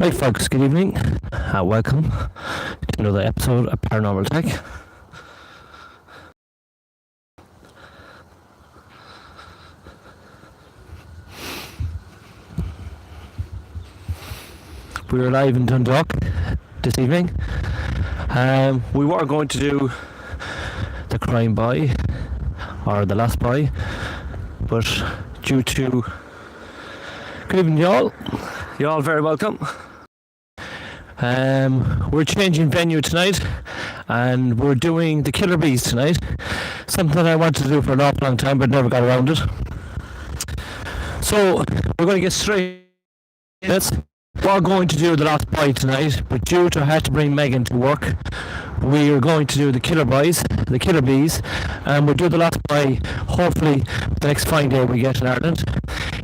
Right, folks, good evening. Welcome to another episode of Paranormal Tech. We're live in Dundalk this evening. We were going to do the Crime Boy or the Lost Boy, but due to... Good evening, y'all. You're all very welcome. We're changing venue tonight, and we're doing the Killer Bees tonight. Something I wanted to do for an awful long time, but never got around it. So we're going to get straight into this. We're going to do the Lost Boy tonight, but due to I had to bring Megan to work, we are going to do the Killer Boys, the Killer Bees, and we'll do the Lost Boy hopefully the next fine day we get in Ireland.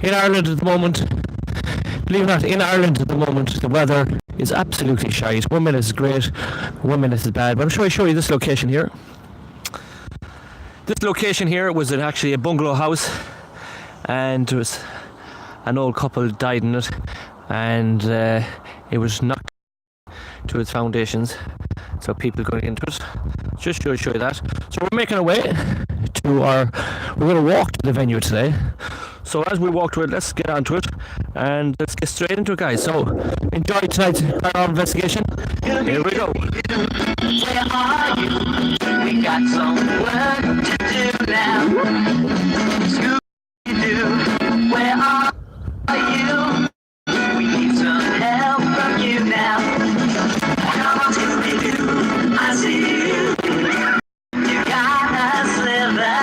In Ireland at the moment, believe it or not, in Ireland at the moment, the weather is absolutely shite. 1 minute is great, 1 minute is bad. But I'm sure I show you this location here. This location here was actually a bungalow house, and there was an old couple died in it, and it was knocked to its foundations, so people going into it. Just to show you that. So we're making our way to we're going to walk to the venue today. So as we walk to it, let's get onto it and let's get straight into it, guys. So enjoy tonight's paranormal investigation. Here we go. Where are you? We got some work to do now. Scooby-Doo, where are you? We need some help from you now. Come on, Scooby-Doo, I see you. You got a sliver,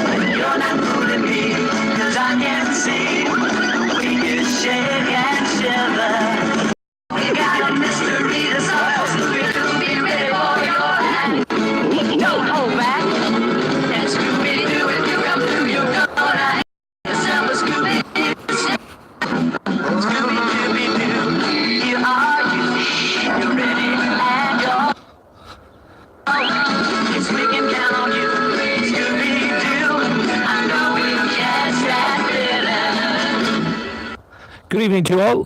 but you're not fooling me, 'cause I can see we can shake and shiver. We got a mystery to solve. Scooby-Doo, be ready for your hand. Don't hold back. And Scooby-Doo, if you come through, you're gonna have yourself a Scooby-Doo. Scooby-Doo, here are you. You're ready and you're... Yes, we can count on you. Scooby-Doo, I know we'll catch that villain. Good evening to you all.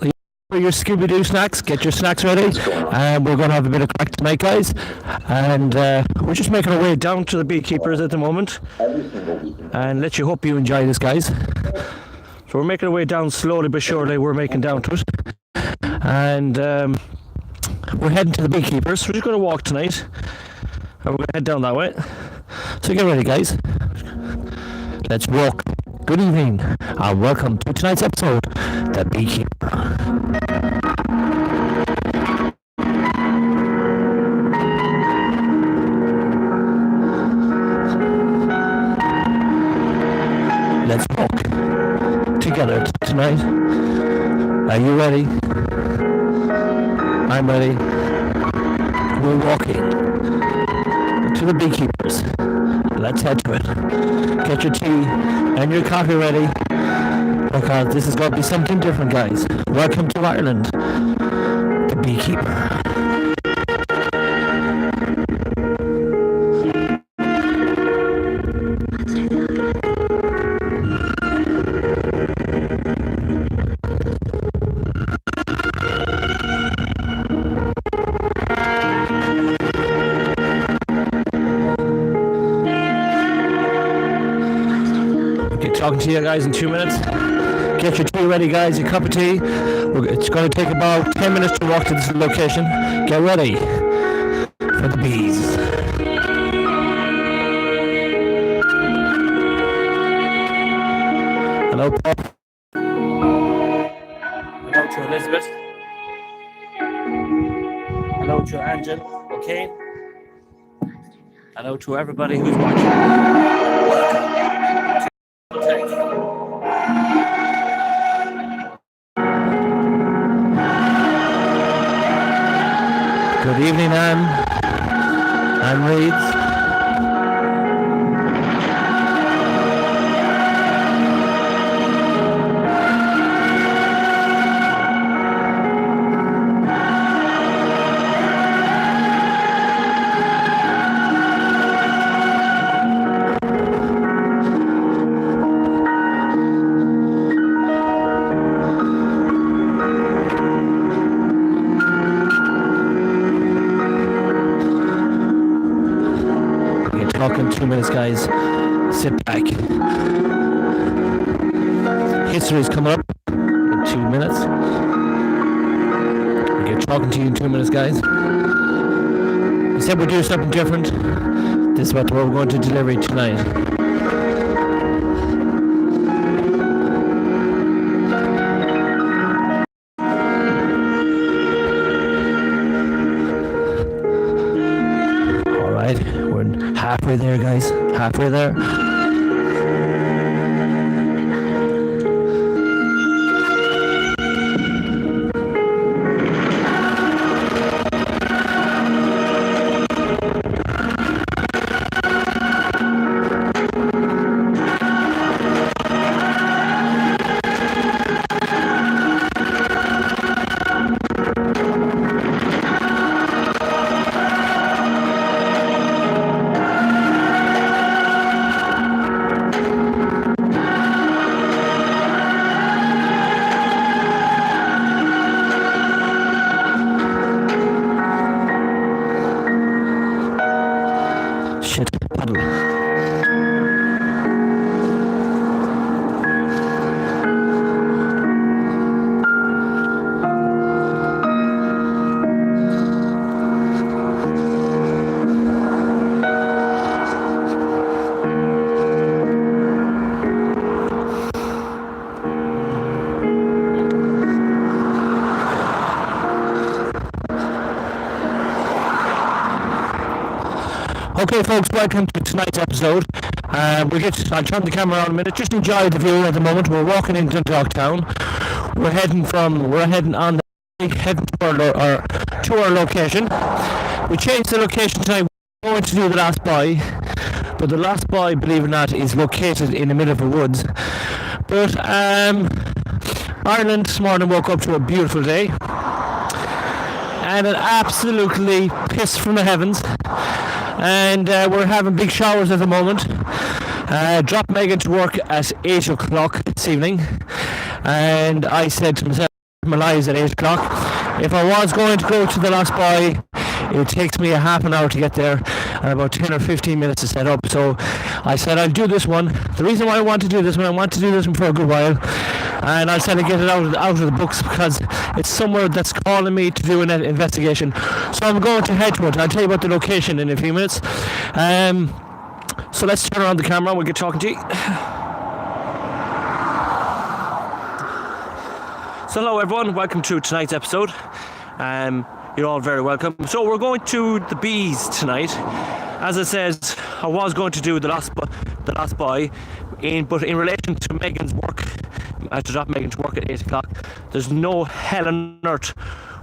For your Scooby-Doo snacks, get your snacks ready. We're going to have a bit of crack tonight, guys. And we're just making our way down to the Beekeepers at the moment. And hope you enjoy this, guys. So we're making our way down slowly but surely. We're making down to it. And we're heading to the Beekeepers. We're just going to walk tonight. And we're going to head down that way. So get ready, guys. Let's walk. Good evening, and welcome to tonight's episode, The Beekeeper. Let's walk together tonight. Are you ready? I'm ready. We're walking to the Beekeepers. Let's head to it. Get your tea and your coffee ready, because this is going to be something different, guys. Welcome to Ireland, The Beekeeper. Talking to you guys in 2 minutes. Get your tea ready, guys, your cup of tea. It's going to take about 10 minutes to walk to this location. Get ready for the bees. Hello, Paul. Hello to Elizabeth. Hello to Angel. Okay. Hello to everybody who's watching. Welcome. Good evening, Anne Reeds. talk in 2 minutes, guys. Sit back. History is coming up in 2 minutes. We'll get talking to you in 2 minutes, guys. We said we'd do something different. This is what we're going to deliver tonight. Alright, we're halfway there, guys. Halfway there. Shit, paddle. Okay, folks, welcome to tonight's episode. I'll turn the camera on in a minute. Just enjoy the view at the moment. We're walking into Dundalktown. We're heading to our location. We changed the location tonight. We're going to do the Last Boy, but the Last Boy, believe it or not, is located in the middle of the woods. But Ireland this morning woke up to a beautiful day, and it absolutely pissed from the heavens. And we're having big showers at the moment. Dropped Megan to work at 8 o'clock this evening, and I said to myself, my lies at 8 o'clock. If I was going to go to the Last Boy, it takes me a half an hour to get there and about 10 or 15 minutes to set up. So I said I'll do this one. The reason why I want to do this one, I want to do this one for a good while, and I'll try to get it out of the books because it's somewhere that's calling me to do an investigation. So I'm going to head to it. I'll tell you about the location in a few minutes. So let's turn around the camera and we'll get talking to you. So hello everyone, welcome to tonight's episode. You're all very welcome. So we're going to the Bees tonight. As I said, I was going to do the Last Boy, but in relation to Megan's work, I had to drop Megan to work at 8 o'clock. There's no hell on earth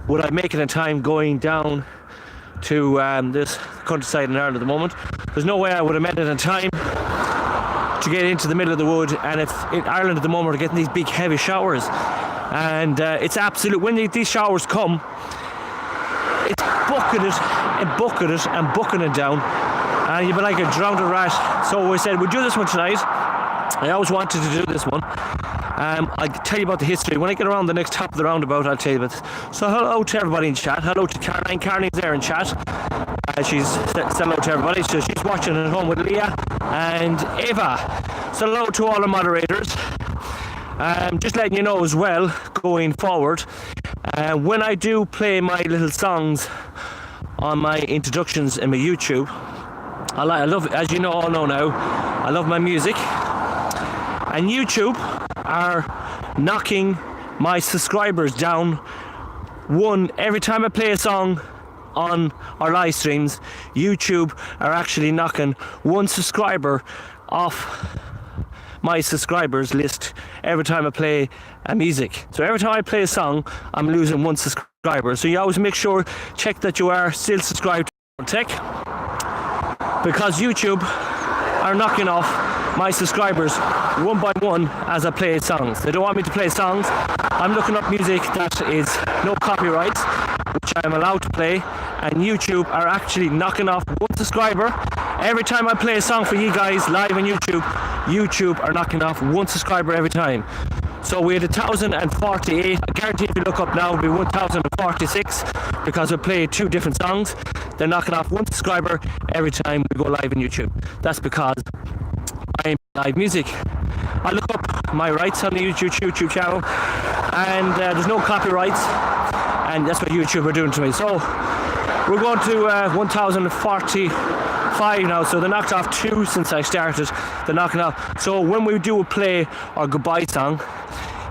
would I make it in time going down to this countryside in Ireland at the moment. There's no way I would have made it in time to get into the middle of the wood. And if in Ireland at the moment we're getting these big heavy showers, and it's absolute, when these showers come, it's bucketed and bucketing down, and you'd be like a drowned rat. So we said we'd do this one tonight. I always wanted to do this one. I'll tell you about the history. When I get around the next top of the roundabout, I'll tell you about it. So hello to everybody in chat. Hello to Caroline. Caroline's there in chat. She's said hello to everybody. So she's watching at home with Leah and Eva. So hello to all the moderators. Just letting you know as well, going forward, when I do play my little songs on my introductions in my YouTube, I love, as you all know now, I love my music, and YouTube are knocking my subscribers down every time I play a song on our live streams. YouTube are actually knocking one subscriber off my subscribers list every time I play a music. So every time I play a song, I'm losing one subscriber. So you always make sure, check that you are still subscribed to Tech, because YouTube are knocking off my subscribers one by one as I play songs. They don't want me to play songs. I'm looking up music that is no copyrights, which I'm allowed to play, and YouTube are actually knocking off one subscriber every time I play a song for you guys live on YouTube. YouTube are knocking off one subscriber every time. So we had 1,048. I guarantee if you look up now it'll be 1,046, because we played two different songs. they're knocking off 1 subscriber every time we go live on YouTube. That's because I'm live music. I look up my rights on the YouTube channel, and there's no copyrights, and that's what YouTube are doing to me. So we're going to 1,045 now, so they knocked off 2 since I started. They're knocking off. So when we do play our goodbye song,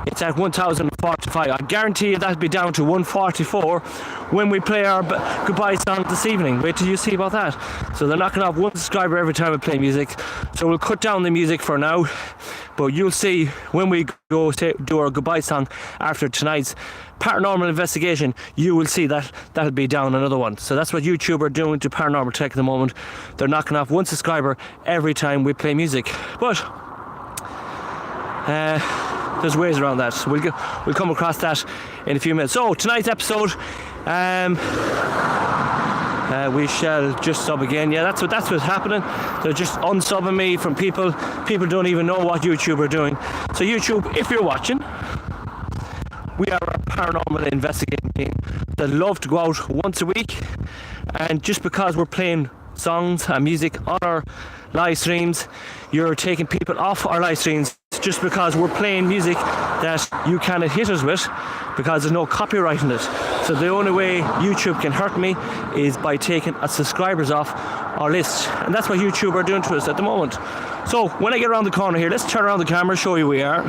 it's at 1,045. I guarantee you that'll be down to 144 when we play our goodbye song this evening. Wait till you see about that. So they're knocking off 1 subscriber every time we play music. So we'll cut down the music for now, but you'll see when we go to do our goodbye song after tonight's Paranormal Investigation, you will see that that'll be down another one. So that's what YouTube are doing to Paranormal Tech at the moment. They're knocking off 1 subscriber every time we play music. But there's ways around that. So we'll come across that in a few minutes. So tonight's episode, we shall just sub again. Yeah, that's what's happening. They're just unsubbing me from people. People don't even know what YouTube are doing. So YouTube, if you're watching, we are a paranormal investigating team that love to go out once a week, and just because we're playing songs and music on our live streams, you're taking people off our live streams just because we're playing music that you cannot hit us with because there's no copyright in it. So the only way YouTube can hurt me is by taking our subscribers off our list, and that's what YouTube are doing to us at the moment. So when I get around the corner here, let's turn around the camera, show you who we are.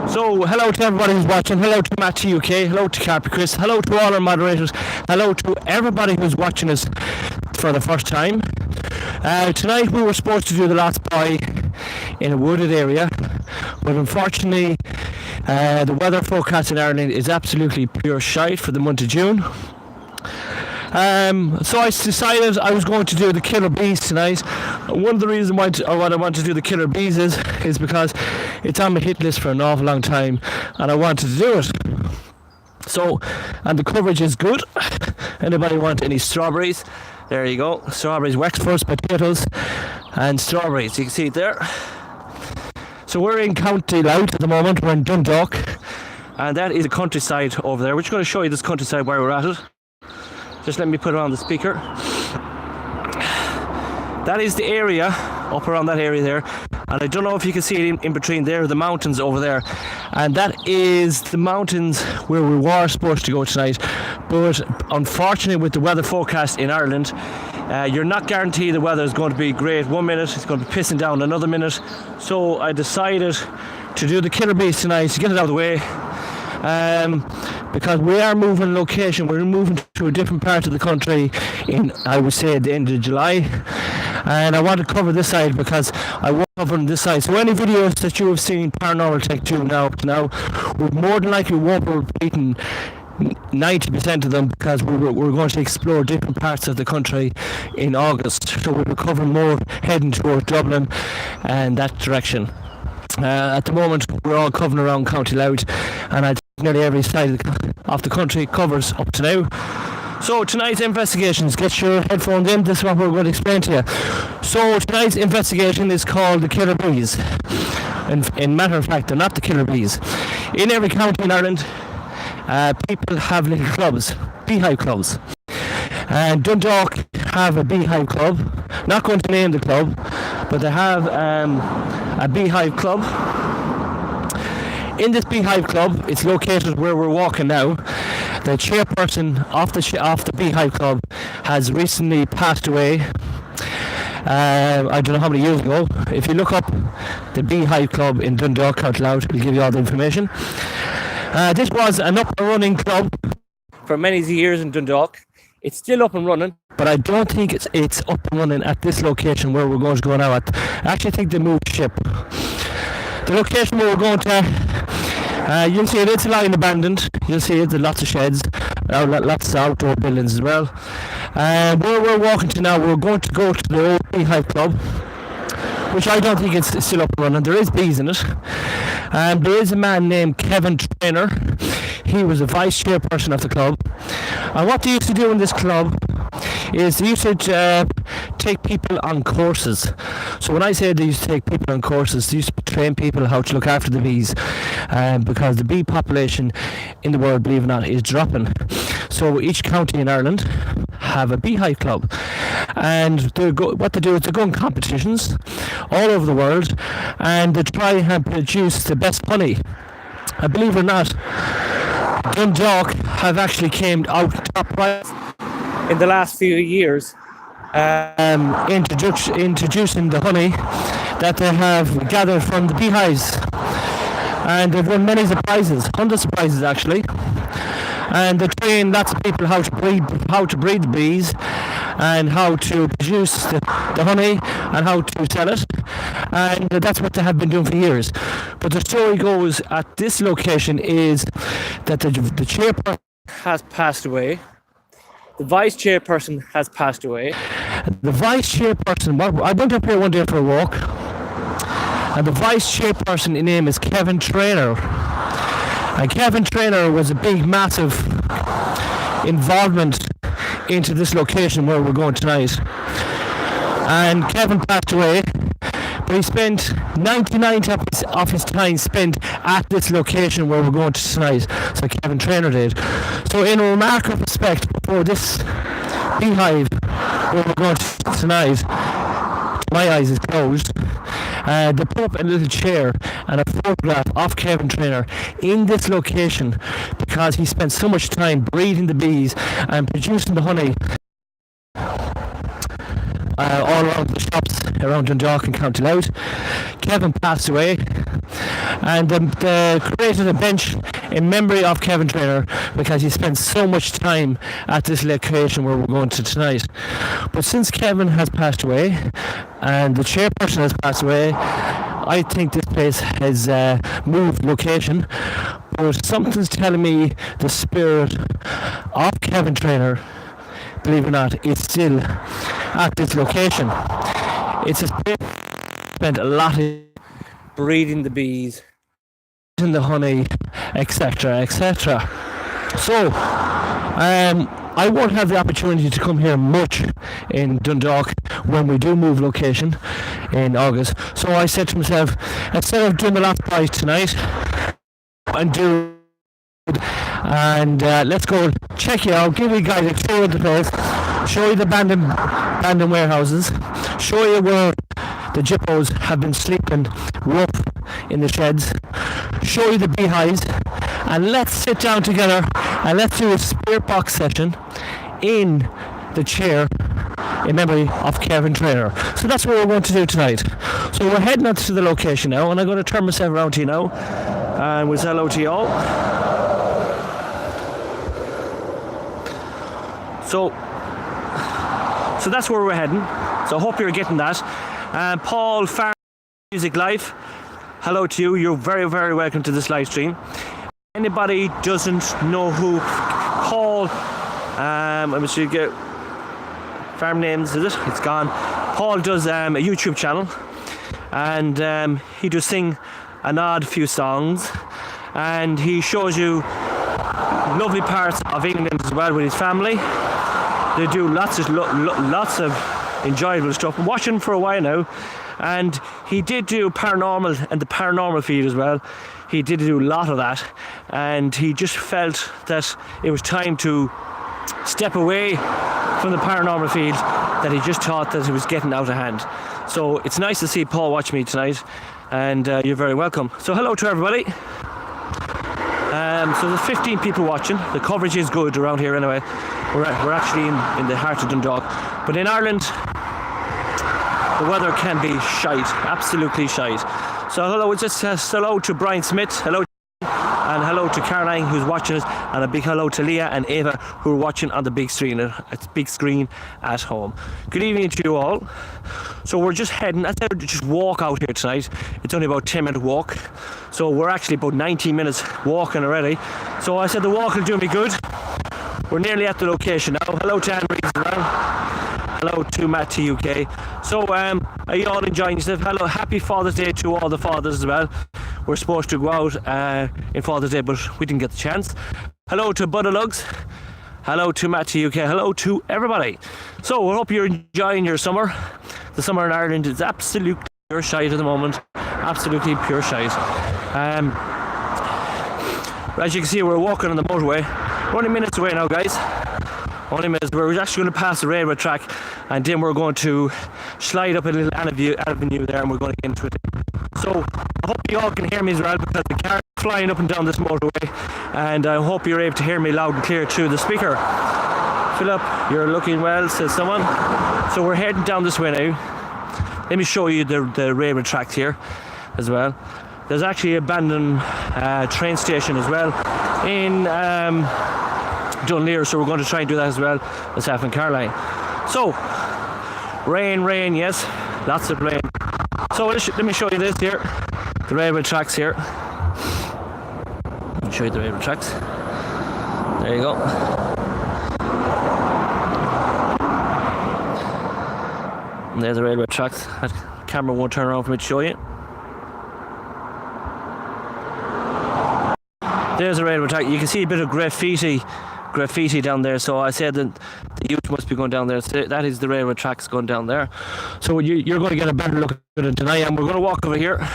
So hello to everybody who's watching, hello to Matt UK, hello to Carpy Chris, hello to all our moderators, hello to everybody who's watching us for the first time. Tonight we were supposed to do The Lost Boy in a wooded area, but unfortunately the weather forecast in Ireland is absolutely pure shite for the month of June. So I decided I was going to do the Killer Bees tonight. One of the reasons why I want to do the Killer Bees is because it's on my hit list for an awful long time, and I wanted to do it. So, and the coverage is good. Anybody want any strawberries? There you go. Strawberries, Wexford, potatoes, and strawberries. You can see it there. So we're in County Louth at the moment. We're in Dundalk, and that is the countryside over there. We're just going to show you this countryside where we're at it. Just let me put it on the speaker. That is the area, up around that area there. And I don't know if you can see it in between there, the mountains over there. And that is the mountains where we were supposed to go tonight. But unfortunately, with the weather forecast in Ireland, you're not guaranteed the weather is going to be great 1 minute, it's going to be pissing down another minute. So I decided to do the Killer Bees tonight to get it out of the way. Because we are moving location, we're moving to a different part of the country in, I would say, at the end of July, and I want to cover this side because I won't cover this side. So any videos that you have seen Paranormal Tech 2 up to now, we more than likely won't be repeating 90% of them because we're going to explore different parts of the country in August. So we'll be covering more heading towards Dublin and that direction. At the moment we're all covering around County Louth, and I think nearly every side of the country covers up to now. So tonight's investigations, get your headphones in, this is what we're going to explain to you. So tonight's investigation is called the Killer Bees. In matter of fact, they're not the Killer Bees. In every county in Ireland, people have little clubs, beehive clubs. And Dundalk have a beehive club. Not going to name the club, but they have a beehive club. In this beehive club, it's located where we're walking now. The chairperson of the beehive club has recently passed away. I don't know how many years ago. If you look up the beehive club in Dundalk, County Louth, it'll give you all the information. This was an up and running club for many years in Dundalk. It's still up and running, but I don't think it's up and running at this location where we're going to go now. I actually think they moved ship. The location where we're going to, you'll see it's lying abandoned. You'll see there's lots of sheds, lots of outdoor buildings as well. Where we're walking to now, we're going to go to the old beehive club, which I don't think it's still up and running. There is bees in it. There is a man named Kevin Trainer. He was the vice chairperson of the club. And what they used to do in this club is they used to take people on courses. So when I say they used to take people on courses, they used to train people how to look after the bees, because the bee population in the world, believe it or not, is dropping. So each county in Ireland have a beehive club, and what they do is they go in competitions all over the world, and they try and produce the best honey. And believe it or not, Dundalk have actually came out top prize in the last few years, introducing the honey that they have gathered from the beehives, and they've won many prizes, hundreds of prizes actually. And they train lots of people how to breed the bees, and how to produce the honey, and how to sell it, and that's what they have been doing for years. But the story goes at this location is that the chairperson has passed away, the vice chairperson has passed away. The vice chairperson, I went up here one day for a walk, and the vice chairperson, his name is Kevin Traynor. And Kevin Traynor was a big, massive involvement into this location where we're going tonight. And Kevin passed away, but he spent 99% of his time spent at this location where we're going to tonight. So Kevin Traynor did. So in a remarkable respect, for this beehive where we're going to tonight, my eyes is closed. They put up a little chair and a photograph of Kevin Traynor in this location because he spent so much time breeding the bees and producing the honey all around the shops around Dundalk and County Louth. Kevin passed away, and they created a bench in memory of Kevin Traynor because he spent so much time at this location where we're going to tonight. But since Kevin has passed away and the chairperson has passed away, I think this place has moved location. But something's telling me the spirit of Kevin Traynor, believe it or not, is still at this location. It's a place spent a lot of breeding the bees, in the honey, etc., etc. So, I won't have the opportunity to come here much in Dundalk when we do move location in August. So I said to myself, instead of doing the last prize tonight, let's go check you out, give you guys a tour of the place, show you the abandoned warehouses, show you where the Jippos have been sleeping rough in the sheds, show you the beehives, and let's sit down together and let's do a spirit box session in the chair in memory of Kevin Traynor. So that's what we're going to do tonight. So we're heading out to the location now, and I'm going to turn myself around to you now and we'll say hello to you all. So that's where we're heading. So I hope you're getting that. Paul Farr Music Live, hello to you. You're very, very welcome to this live stream. Anybody doesn't know who Paul, I'm sure you get farm names, is it? It's gone. Paul does a YouTube channel, and he does sing an odd few songs, and he shows you lovely parts of England as well with his family. They do lots of enjoyable stuff. I'm watching for a while now, and he did do paranormal and the paranormal feed as well. He did do a lot of that, and he just felt that it was time to step away from the paranormal field, that he just thought that it was getting out of hand. So it's nice to see Paul watch me tonight, and you're very welcome. So hello to everybody. So there's 15 people watching. The coverage is good around here anyway. We're actually in the heart of Dundalk. But in Ireland, the weather can be shite, absolutely shite. So hello, just hello to Brian Smith, hello, and hello to Caroline who's watching us, and a big hello to Leah and Ava who are watching on the big screen at home. Good evening to you all. So we're just heading, I said just walk out here tonight. It's only about 10-minute walk. So we're actually about 19 minutes walking already. So I said the walk will do me good. We're nearly at the location now. Hello to Anne Reed as well. Hello to Matt to UK. So are you all enjoying yourself? Hello, happy Father's Day to all the fathers as well. We're supposed to go out in Father's Day, but we didn't get the chance. Hello to Buddha Lugs. Hello to Matt to UK. Hello to everybody. So we hope you're enjoying your summer. The summer in Ireland is absolutely pure shite at the moment. Absolutely pure shite. As you can see, we're walking on the motorway. We're only minutes away now, guys. Only minutes. We're actually going to pass the railway track, and then we're going to slide up a little avenue there, and we're going to get into it. So I hope you all can hear me as well, because the car is flying up and down this motorway, and I hope you're able to hear me loud and clear through the speaker. Philip, you're looking well, says someone. So we're heading down this way now. Let me show you the railway tracks here as well. There's actually an abandoned train station as well in Dunleer, so we're going to try and do that as well as Half Carline. So, rain, yes, lots of rain. So let me show you this here, the railway tracks here. Let me show you the railway tracks. There you go. And there's the railway tracks. That camera won't turn around for me to show you. There's the railway track. You can see a bit of graffiti down there, so I said that the youth must be going down there. So that is the railway tracks going down there. So you're going to get a better look at it tonight, and we're going to walk over here,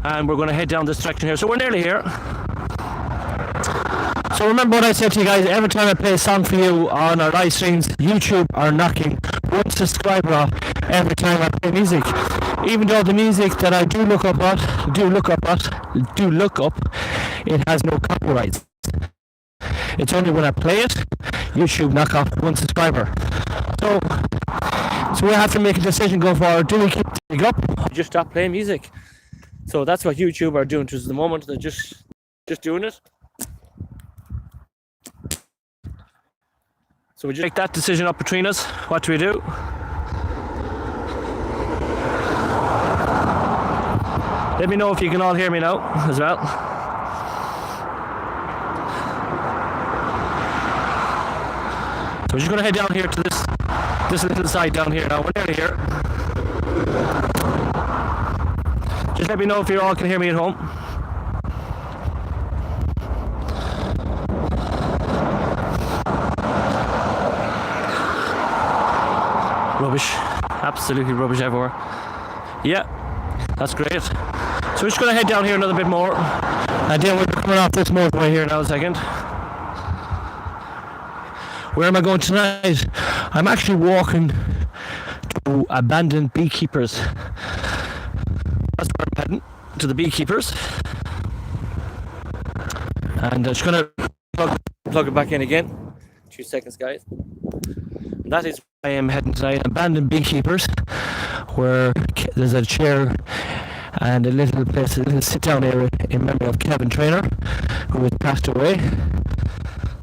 and we're going to head down this direction here. So we're nearly here. So remember what I said to you guys, every time I play a song for you on our live streams, YouTube are knocking 1 subscriber off every time I play music. Even though the music that I do look up, it has no copyrights. It's only when I play it, YouTube knock off 1 subscriber. So we have to make a decision going forward. Do we keep it up or just stop playing music? So that's what YouTube are doing to us at the moment. They're just doing it. So we just make that decision up between us. What do we do? Let me know if you can all hear me now as well. So we're just going to head down here to this little side down here now. We're nearly here. Just let me know if you all can hear me at home. Rubbish. Absolutely rubbish everywhere. Yeah, that's great. So we're just going to head down here another bit more, and then we're coming off this motorway here now a second. Where am I going tonight? I'm actually walking to abandoned beekeepers. That's where I'm heading, to the beekeepers. And I'm just going to plug it back in again. 2 seconds, guys. That is where I am heading tonight, abandoned beekeepers, where there's a chair and a little place, a little sit-down area in memory of Kevin Trainer, who has passed away.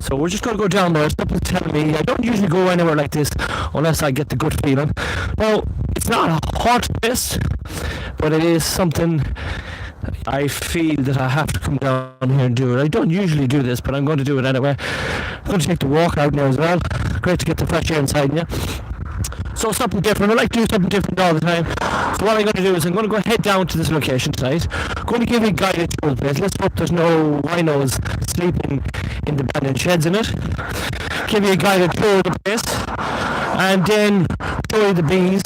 So we're just going to go down there. Something's telling me I don't usually go anywhere like this unless I get the good feeling. Well, it's not a hot place, but it is something I feel that I have to come down here and do it. I don't usually do this, but I'm going to do it anyway. I'm going to take the walk out now as well. Great to get the fresh air inside you. So something different. I like to do something different all the time. So what I'm going to do is I'm going to go head down to this location tonight. I'm going to give you a guided tour of the place. Let's hope there's no rhinos sleeping in the abandoned sheds in it. Give you a guided tour of the place, and then show you the bees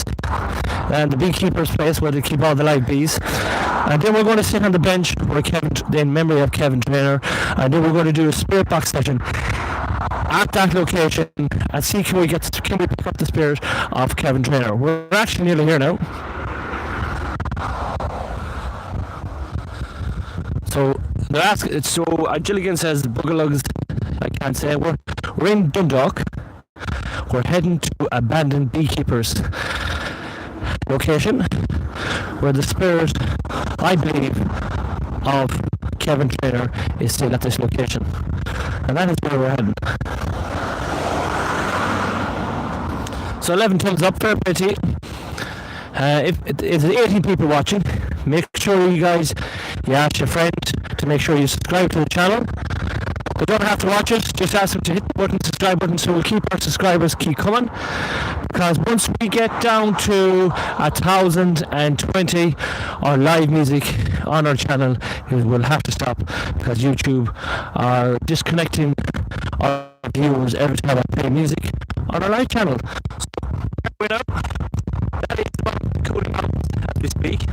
and the beekeeper's place where they keep all the live bees. And then we're going to sit on the bench where in memory of Kevin Trainer, and then we're going to do a spirit box session at that location and see can we pick up the spirit of Kevin Trainer. We're actually nearly here now. So they're asking. So Gilligan says Boogalugs. I can't say. We're in Dundalk. We're heading to abandoned beekeepers location where the spirit, I believe, of Kevin Trainer is still at this location, and that is where we're heading. So 11 thumbs up, fair play to you. If there's 18 people watching, make sure you guys, ask your friend to make sure you subscribe to the channel. They don't have to watch it, just ask them to hit the subscribe button, so we'll keep our subscribers keep coming. Because once we get down to 1,020, our live music on our channel will have to stop, because YouTube are disconnecting our viewers every time I play music on our live channel. So, that is about cooling out as we speak.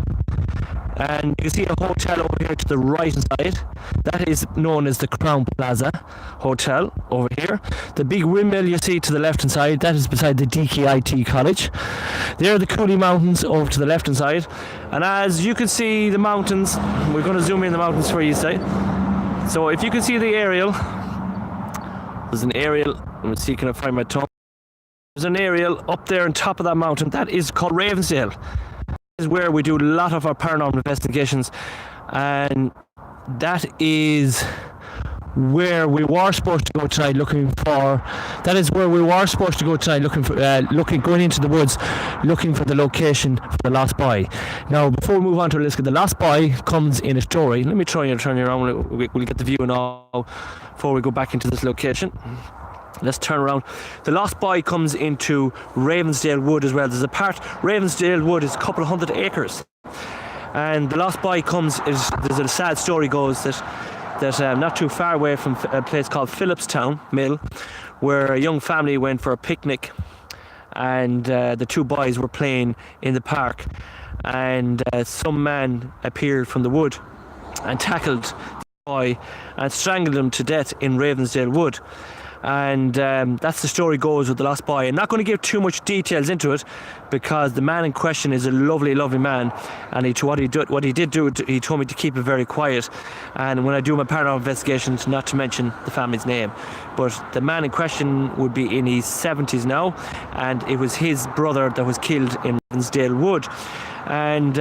And you can see a hotel over here to the right side. That is known as the Crown Plaza Hotel over here. The big windmill you see to the left hand side, that is beside the DKIT College. There are the Cooley Mountains over to the left hand side. And as you can see the mountains, we're going to zoom in the mountains for you, say. So if you can see the aerial, there's an aerial. Let me see, can I find my tongue? There's an aerial up there on top of that mountain. That is called Ravensdale. That is where we do a lot of our paranormal investigations. And that is where we were supposed to go tonight looking for. That is where we were supposed to go tonight looking for, going into the woods, looking for the location for the Lost Boy. Now, before we move on to it, let's get the Lost Boy comes in a story. Let me try and turn you around. We'll get the view now before we go back into this location. Let's turn around. The Lost Boy comes into Ravensdale Wood as well. There's a part, Ravensdale Wood is a couple of 100 acres. And the Lost Boy comes, there's a sad story goes that not too far away from a place called Phillipstown Mill, where a young family went for a picnic, and the two boys were playing in the park, and some man appeared from the wood and tackled the boy and strangled him to death in Ravensdale Wood. And that's the story goes with the Lost Boy. I'm not going to give too much details into it because the man in question is a lovely, lovely man, and what he did do, he told me to keep it very quiet. And when I do my paranormal investigations, not to mention the family's name. But the man in question would be in his 70s now, and it was his brother that was killed in Ravensdale Wood. And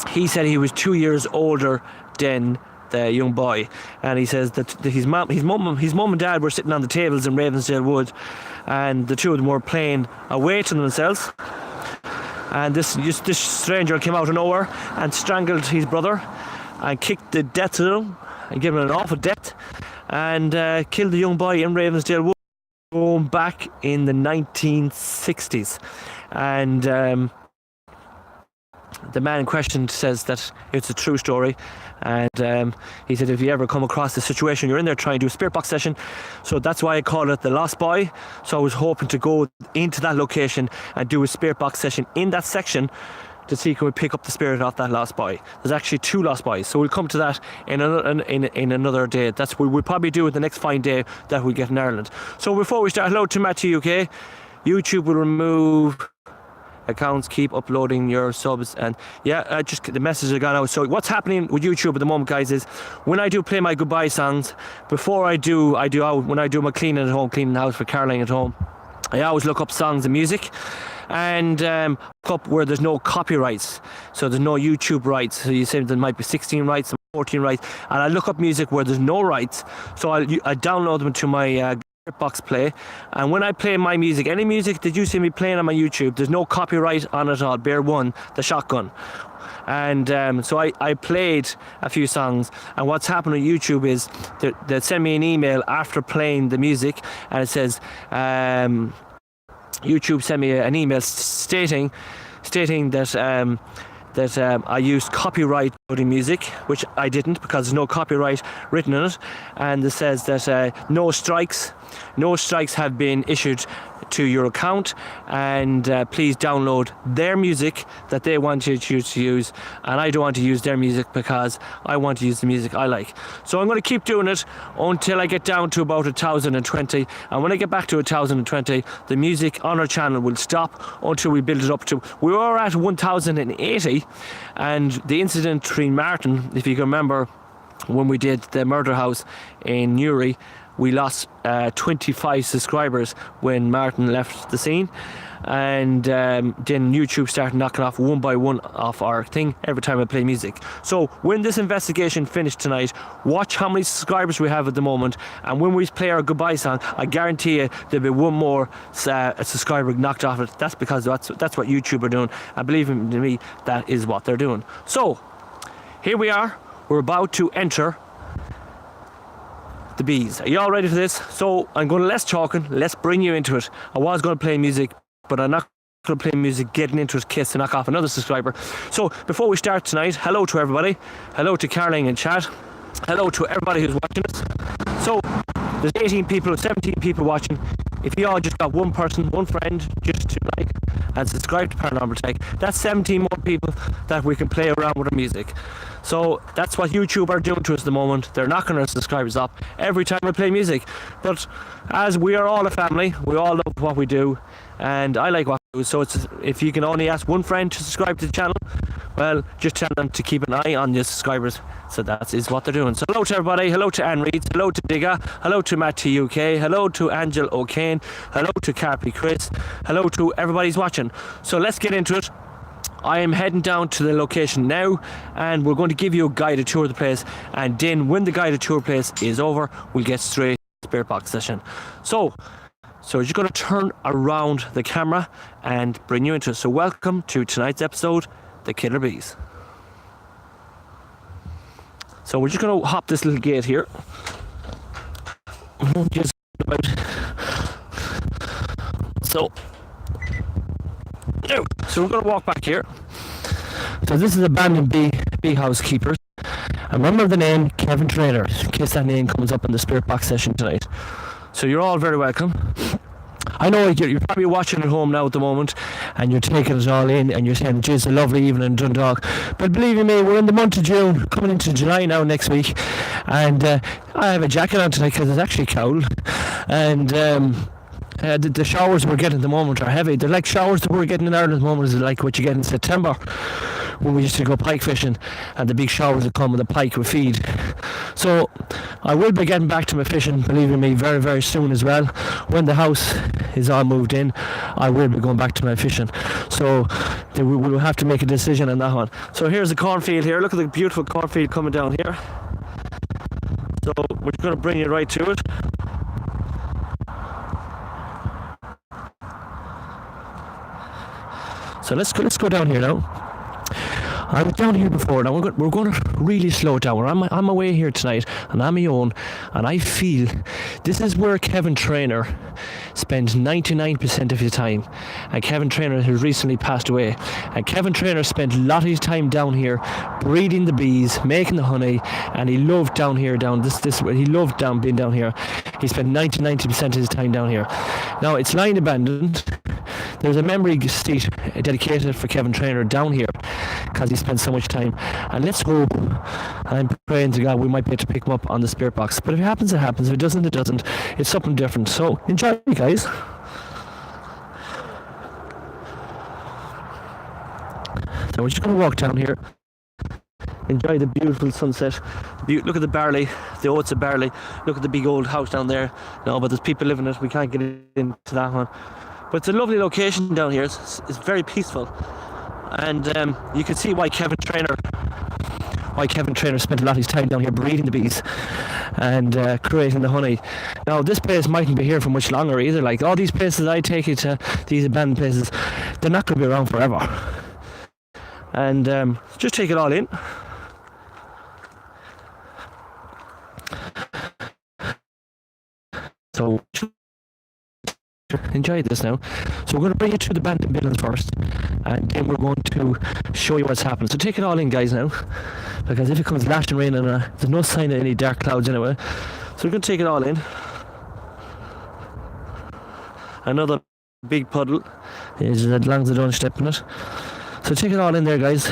he said he was 2 years older than the young boy, and he says that his mum and dad were sitting on the tables in Ravensdale Wood, and the two of them were playing away to themselves, and this stranger came out of nowhere and strangled his brother and kicked the death to him and gave him an awful death, and killed the young boy in Ravensdale Wood going back in the 1960s. And the man in question says that it's a true story, and he said if you ever come across the situation, you're in there trying to do a spirit box session, so that's why I call it the Lost Boy. So I was hoping to go into that location and do a spirit box session in that section to see can we pick up the spirit of that Lost Boy. There's actually two Lost Boys, so we'll come to that in another day. That's what we'll probably do with the next fine day that we get in Ireland. So before we start, hello to Matthew UK. YouTube will remove accounts, keep uploading your subs, and just the messages are gone out. So what's happening with YouTube at the moment, guys, is when I do play my goodbye songs, before when I do my cleaning the house for Caroline at home, I always look up songs and music, and look up where there's no copyrights, so there's no YouTube rights. So you say there might be 16 rights, 14 rights, and I look up music where there's no rights, so I download them to my box play, and when I play my music, any music that you see me playing on my YouTube, there's no copyright on it at all, bare one, the Shotgun. And so I played a few songs, and what's happened on YouTube is they send me an email after playing the music, and it says YouTube sent me an email stating that I used copyright coding music, which I didn't because there's no copyright written in it, and it says that no strikes have been issued to your account, and please download their music that they want you to use, and I don't want to use their music because I want to use the music I like. So I'm going to keep doing it until I get down to about 1,020, and when I get back to 1,020, the music on our channel will stop until we build it up to, we were at 1,080, and the incident between Martin, if you can remember, when we did the murder house in Newry, we lost 25 subscribers when Martin left the scene, and then YouTube started knocking off one by one off our thing every time I play music. So when this investigation finished tonight, watch how many subscribers we have at the moment, and when we play our goodbye song, I guarantee you there'll be one more subscriber knocked off it. That's because that's what YouTube are doing, and believe me, that is what they're doing. So here we are, we're about to enter the bees. Are you all ready for this? So I'm going to less talking, let's bring you into it. I was going to play music, but I'm not going to play music getting into his kiss to knock off another subscriber. So before we start tonight, hello to everybody. Hello to Caroline in chat. Hello to everybody who's watching us. So there's 18 people, 17 people watching. If you all just got one person, one friend, just to like and subscribe to Paranormal Tech, that's 17 more people that we can play around with our music. So that's what YouTube are doing to us at the moment. They're knocking our subscribers up every time we play music. But as we are all a family, we all love what we do, and I like what we do. So if you can only ask one friend to subscribe to the channel, well, just tell them to keep an eye on your subscribers. So that is what they're doing. So hello to everybody. Hello to Anne Reid. Hello to Digga. Hello to Matt TUK. Hello to Angel O'Kane. Hello to Carpy Chris. Hello to everybody's watching. So let's get into it. I am heading down to the location now, and we're going to give you a guided tour of the place, and then when the guided tour place is over, we'll get straight to the spirit box session. So we're just going to turn around the camera and bring you into it. So welcome to tonight's episode, The Killer Bees. So we're just going to hop this little gate here. Just about. So we're going to walk back here. So this is abandoned bee housekeepers. And remember the name Kevin Trainer, in case that name comes up in the spirit box session tonight. So you're all very welcome. I know you're probably watching at home now at the moment, and you're taking it all in, and you're saying, geez, a lovely evening in Dundalk. But believe you me, we're in the month of June, coming into July now next week, and I have a jacket on tonight because it's actually cold. And the showers we're getting at the moment are heavy. They're like showers that we're getting in Ireland at the moment, is like what you get in September when we used to go pike fishing, and the big showers that come with the pike we feed. So I will be getting back to my fishing, believe you me, very, very soon as well. When the house is all moved in, I will be going back to my fishing. So we will have to make a decision on that one. So here's the cornfield here. Look at the beautiful cornfield coming down here. So we're going to bring you right to it. So let's go down here now. I was down here before. Now we're going to really slow it down. We're on my way here tonight, and I'm my own, and I feel this is where Kevin Trainer spends 99% of his time. And Kevin Trainer has recently passed away. And Kevin Trainer spent a lot of his time down here, breeding the bees, making the honey, and he loved down here. He loved being down here. He spent 90% of his time down here. Now it's lying abandoned. There's a memory seat dedicated for Kevin Trainer down here because he spent so much time. And let's hope, I'm praying to God we might be able to pick him up on the spirit box. But if it happens, it happens. If it doesn't, it doesn't. It's something different. So enjoy, guys. So we're just going to walk down here. Enjoy the beautiful sunset. Look at the barley, the oats of barley. Look at the big old house down there. No, but there's people living in it. We can't get into that one. But it's a lovely location down here. It's very peaceful, and you can see why Kevin Trainer spent a lot of his time down here breeding the bees and creating the honey. Now this place mightn't be here for much longer either. Like all these places I take you to, these abandoned places, they're not going to be around forever. And just take it all in. So enjoy this now. So we're going to bring you to the abandoned buildings first, and then we're going to show you what's happening. So take it all in, guys, now, because if it comes lashing rain and there's no sign of any dark clouds anyway. So we're going to take it all in. Another big puddle, as long as I don't step in it. So take it all in there, guys.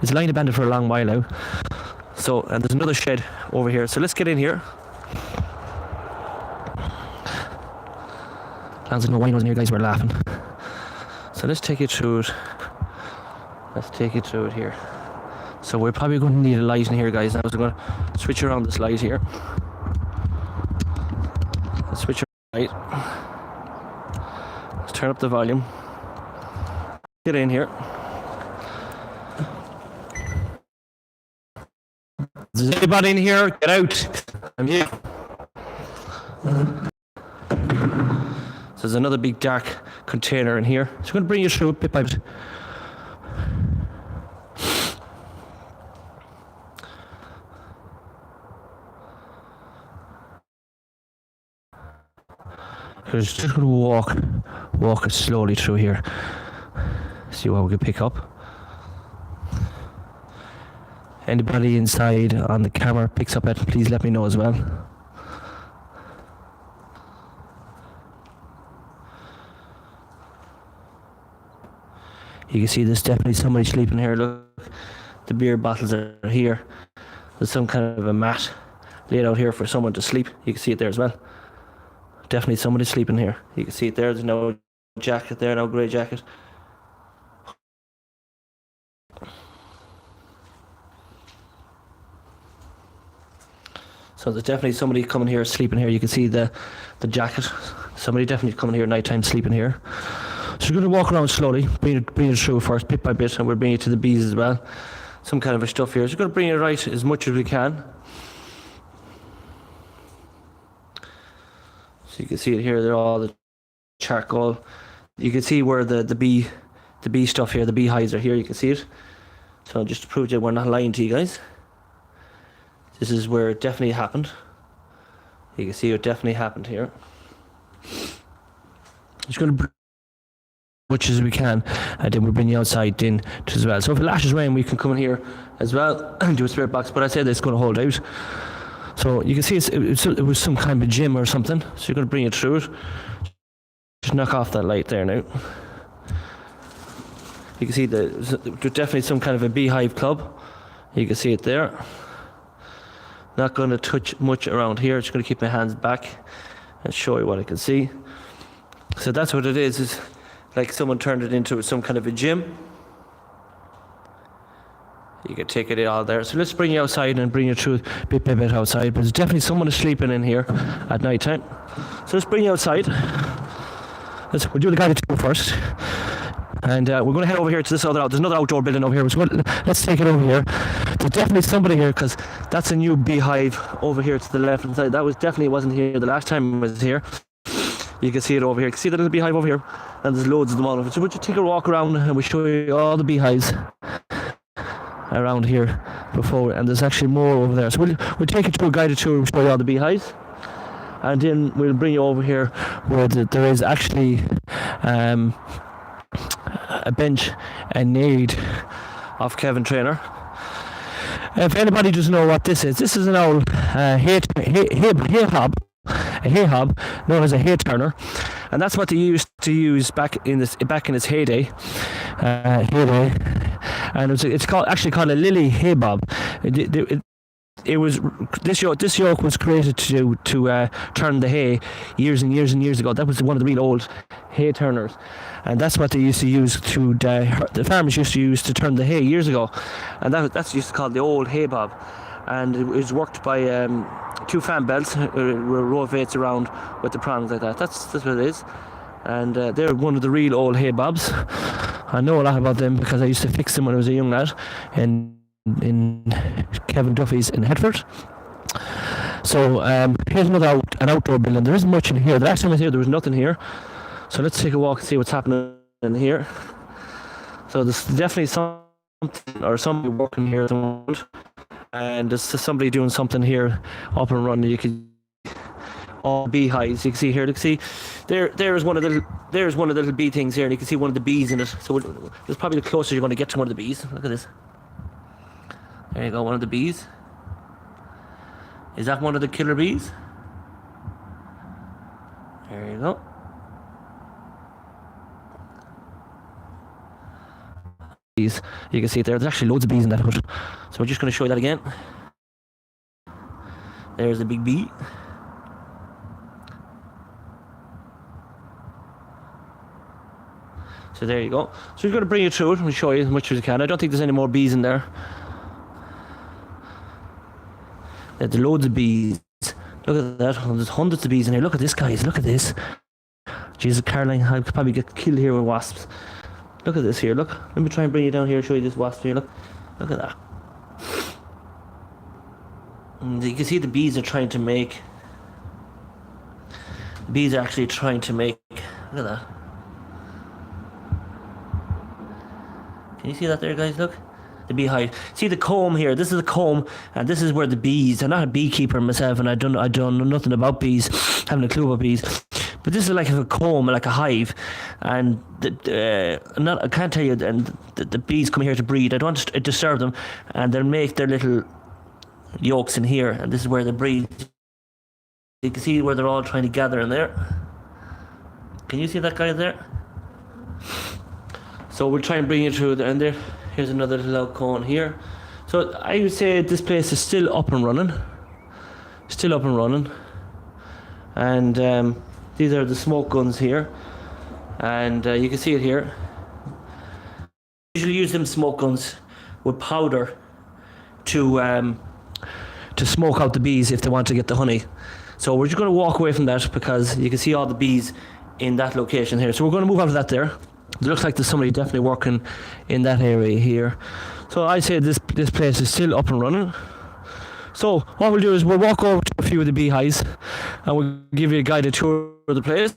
It's lying abandoned for a long while now. So, and there's another shed over here. So let's get in here. As long as no wine was in here, guys, we're laughing. So let's take you through it. Let's take you through it here. So we're probably going to need a light in here, guys. Now, so we're going to switch around this light here. Let's switch around the light. Let's turn up the volume. Get in here. Is there anybody in here? Get out. I'm here. So there's another big dark container in here. So I'm going to bring you through bit by bit. So just going to walk it slowly through here. See what we can pick up. Anybody inside on the camera picks up it, please let me know as well. You can see there's definitely somebody sleeping here. Look, the beer bottles are here. There's some kind of a mat laid out here for someone to sleep. You can see it there as well. Definitely somebody sleeping here. You can see it there. There's no jacket there, no grey jacket. So there's definitely somebody coming here, sleeping here. You can see the jacket. Somebody definitely coming here night time, sleeping here. So we're going to walk around slowly, bring it through first, bit by bit, and we'll bring it to the bees as well. Some kind of a stuff here. So we're going to bring it right as much as we can. So you can see it here. They're all the charcoal. You can see where the bee stuff here, the beehives are here. You can see it. So just to prove that we're not lying to you guys. This is where it definitely happened. You can see it definitely happened here. Just going to bring as much as we can, and then we'll bring you outside in as well. So if it lashes rain, we can come in here as well and do a spirit box. But I said it's going to hold out. So you can see it was some kind of a gym or something. So you're going to bring it through it. Just knock off that light there now. You can see there's definitely some kind of a beehive club. You can see it there. Not going to touch much around here. Just going to keep my hands back and show you what I can see. So that's what it is. It's like someone turned it into some kind of a gym. You can take it all there. So let's bring you outside and bring you through bit by bit outside. But there's definitely someone sleeping in here at night time. So let's bring you outside. We'll do the guided tour first. And we're going to head over here to this other there's another outdoor building over here. Let's take it over here. There's definitely somebody here because that's a new beehive over here to the left hand side. That definitely wasn't here the last time I was here. You can see it over here. You can see the little beehive over here. And there's loads of them all over. So we'll just take a walk around and we'll show you all the beehives around here before. And there's actually more over there. So we'll take you to a guided tour and show you all the beehives. And then we'll bring you over here where there is actually a bench and aid of Kevin Trainer. If anybody doesn't know what this is an old hay hob known as a hay turner, and that's what they used to use back in its heyday. And it's actually called a lily hay bob. It was this yoke was created to turn the hay years and years and years ago. That was one of the real old hay turners, and that's what they used to use the farmers used to use to turn the hay years ago, and that's used to call the old hay bob, and it was worked by two fan belts, row of eights around with the prongs like that. That's what it is, and they're one of the real old hay bobs. I know a lot about them because I used to fix them when I was a young lad, in Kevin Duffy's in Hertford. So here's an outdoor building. There isn't much in here. The last time I was here there was nothing here. So let's take a walk and see what's happening in here. So there's definitely somebody working here at the moment. And there's somebody doing something here up and running. You can all beehives. You can see here. You can see there's one of the little bee things here, and you can see one of the bees in it. So it's probably the closest you're going to get to one of the bees. Look at this. There you go, one of the bees. Is that one of the killer bees? There you go. Bees. You can see it there. There's actually loads of bees in that hood. So we're just going to show you that again. There's a big bee. So there you go. So we're going to bring you through it and show you as much as we can. I don't think there's any more bees in there. There's loads of bees. Look at that. There's hundreds of bees in here. Look at this, guys. Look at this. Jesus, Caroline, I could probably get killed here with wasps. Look at this here. Look. Let me try and bring you down here and show you this wasp here. Look. Look at that. And you can see the bees are trying to make. The bees are actually trying to make. Look at that. Can you see that there, guys? Look. The beehive. See the comb here. This is the comb, and this is where the bees. I'm not a beekeeper myself, and I don't know nothing about bees. Haven't a clue about bees. But this is like a comb, like a hive, and I can't tell you. And the bees come here to breed. I don't want to disturb them, and they'll make their little yolks in here, and this is where they breed. You can see where they're all trying to gather in there. Can you see that guy there? So So we'll try and bring you through the end there. Here's another little cone here. So I would say this place is still up and running. Still up and running. And these are the smoke guns here. And you can see it here. Usually use them smoke guns with powder to smoke out the bees if they want to get the honey. So we're just going to walk away from that because you can see all the bees in that location here. So we're going to move on to that there. It looks like there's somebody definitely working in that area here. So I'd say this place is still up and running. So what we'll do is we'll walk over to a few of the beehives and we'll give you a guided tour of the place.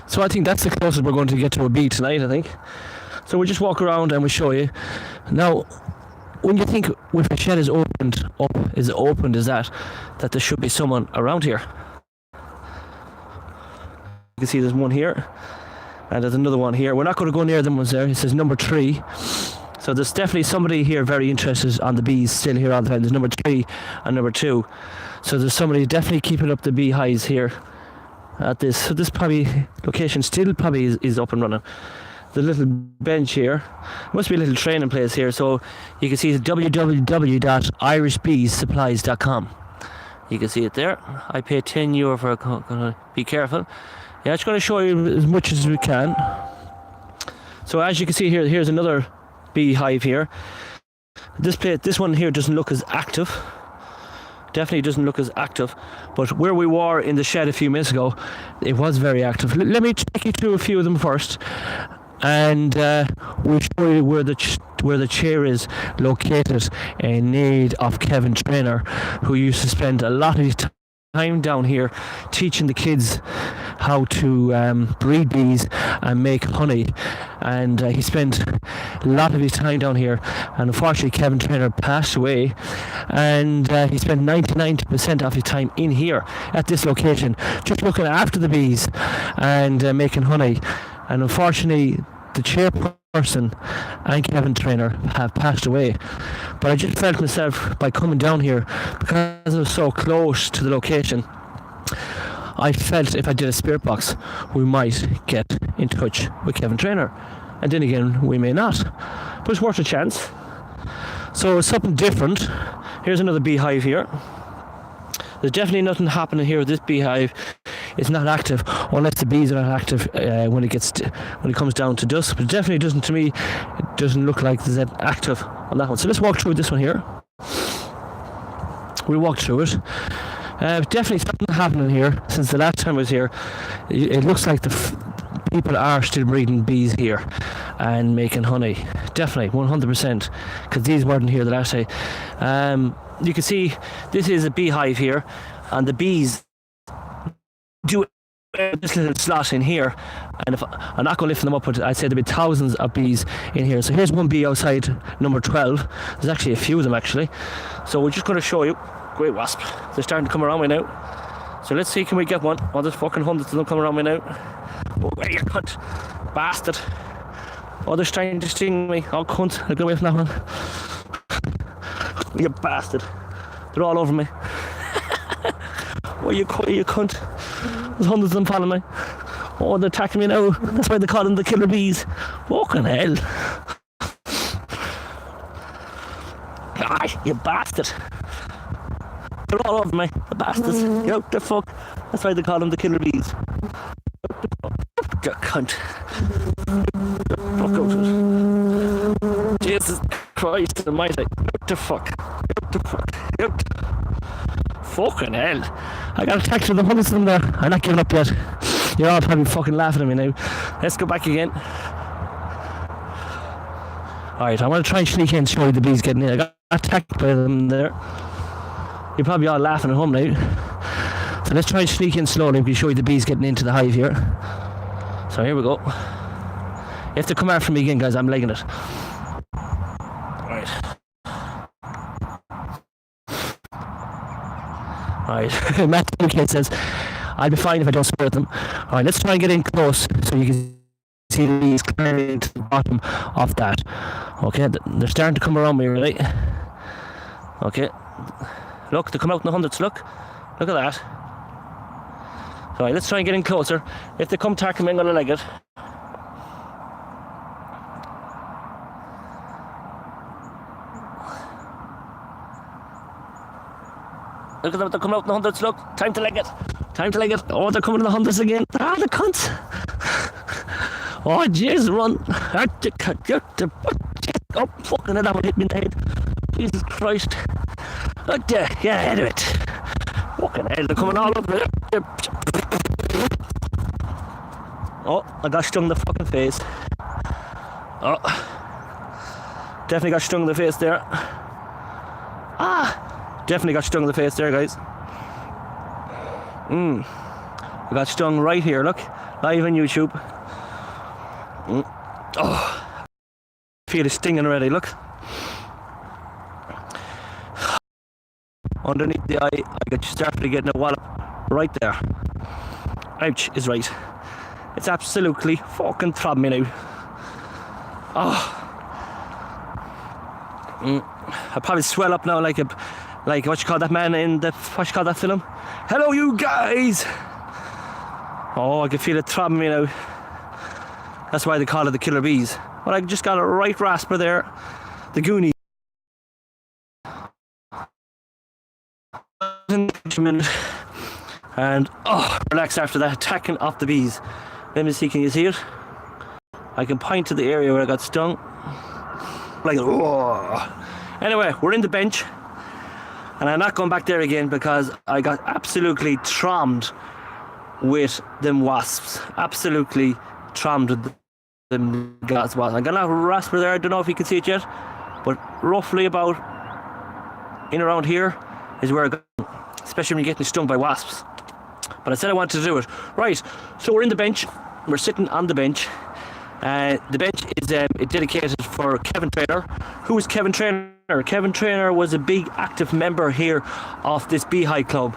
So I think that's the closest we're going to get to a bee tonight, I think. So we'll just walk around and we'll show you. Now, when you think if a shed is opened as that there should be someone around here. You can see there's one here and there's another one here. We're not going to go near them ones there. It says number 3. So there's definitely somebody here very interested on the bees still here all the time. There's number 3 and number 2. So there's somebody definitely keeping up the beehives here at this. So this probably location still probably is up and running. The little bench here must be a little training place here, so you can see www.irishbeesupplies.com. You can see it there. I pay €10 for a be careful. Yeah, it's going to show you as much as we can. So as you can see here, here's another beehive here. This one here doesn't look as active. Definitely doesn't look as active, but where we were in the shed a few minutes ago, it was very active. Let me take you through a few of them first. And we'll show you where the chair is located in need of Kevin Trainer, who used to spend a lot of his time down here teaching the kids how to breed bees and make honey. And he spent a lot of his time down here, and unfortunately Kevin Trainer passed away, and he spent 99% of his time in here at this location just looking after the bees and making honey. And unfortunately, the chairperson and Kevin Trainer have passed away. But I just felt myself, by coming down here, because I was so close to the location, I felt if I did a spirit box, we might get in touch with Kevin Trainer. And then again, we may not. But it's worth a chance. So it's something different. Here's another beehive here. There's definitely nothing happening here with this beehive. It's not active unless the bees are not active when it comes down to dusk. But it definitely doesn't, to me, it doesn't look like there's active on that one. So let's walk through this one here. We'll walk through it. Definitely something happening here since the last time I was here. It looks like the people are still breeding bees here and making honey. Definitely 100%, because these weren't here the last day. You can see this is a beehive here, and the bees do this little slot in here, and if I'm not going to lift them up, but I'd say there'd be thousands of bees in here. So here's one bee outside number 12. There's actually a few of them actually. So we're just going to show you. Great wasp. They're starting to come around me now. So let's see, can we get one? Oh, there's fucking hundreds of them coming around me now. Oh, where you cunt, bastard. Oh, they're trying to sting me. Oh, cunt, I'll get away from that one. You bastard. They're all over me. Oh, you cunt. There's hundreds of them following me. Oh, they're attacking me now. That's why they call them the killer bees. Fucking hell. Ah, you bastard. They're all over me, the bastards. Get out the fuck. That's why they call them the killer bees. You cunt. Fuck out. Jesus Christ almighty. Out the fuck. Out the fuck. Out. Fucking hell. I got attacked with the hundreds of them there. I'm not giving up yet. You're all probably fucking laughing at me now. Let's go back again. Alright, I want to try and sneak in and show you the bees getting in. I got attacked by them there. You're probably all laughing at home now. So let's try and sneak in slowly. We can show you the bees getting into the hive here. So here we go. You have to come after me again, guys. I'm legging it. Alright, Matt UK says, I'll be fine if I don't swear at them. Alright, let's try and get in close so you can see the bees climbing to the bottom of that. Okay, they're starting to come around me, really. Okay. Look, they come out in the hundreds, look. Look at that. Alright, let's try and get in closer. If they come attacking me, I'm going to leg it. Look at them, they're coming out in the hundreds. Look, time to leg it. Time to leg it. Oh, they're coming in the hundreds again. Ah, the cunts. Oh, jeez, run. Oh, fucking hell, that one hit me in the head. Jesus Christ. Oh, yeah, ahead of it. Fucking hell, they're coming all over it. Oh, I got stung in the fucking face. Oh, definitely got stung in the face there. Definitely got stung in the face there, guys. I got stung right here, look. Live on YouTube. Oh, feel it stinging already, look. Underneath the eye, I got started getting a wallop right there. Ouch is right. It's absolutely fucking throbbing me now. I probably swell up now like what you call that man in the, what you call that film? Hello you guys! Oh, I can feel it throbbing me now. That's why they call it the killer bees. But I just got a right rasper there. The Goonies. And relax after that, attacking off the bees. Let me see, can you see it? I can point to the area where I got stung. Like, oh. Anyway, we're in the bench. And I'm not going back there again because I got absolutely trommed with them wasps. Absolutely trommed with them gas wasps. I got a rasper there, I don't know if you can see it yet. But roughly about in around here is where I got, especially when you're getting stung by wasps. But I said I wanted to do it. Right, so we're in the bench. We're sitting on the bench. The bench is dedicated for Kevin Trainer. Who is Kevin Trainer? Kevin Trainer was a big active member here of this beehive club.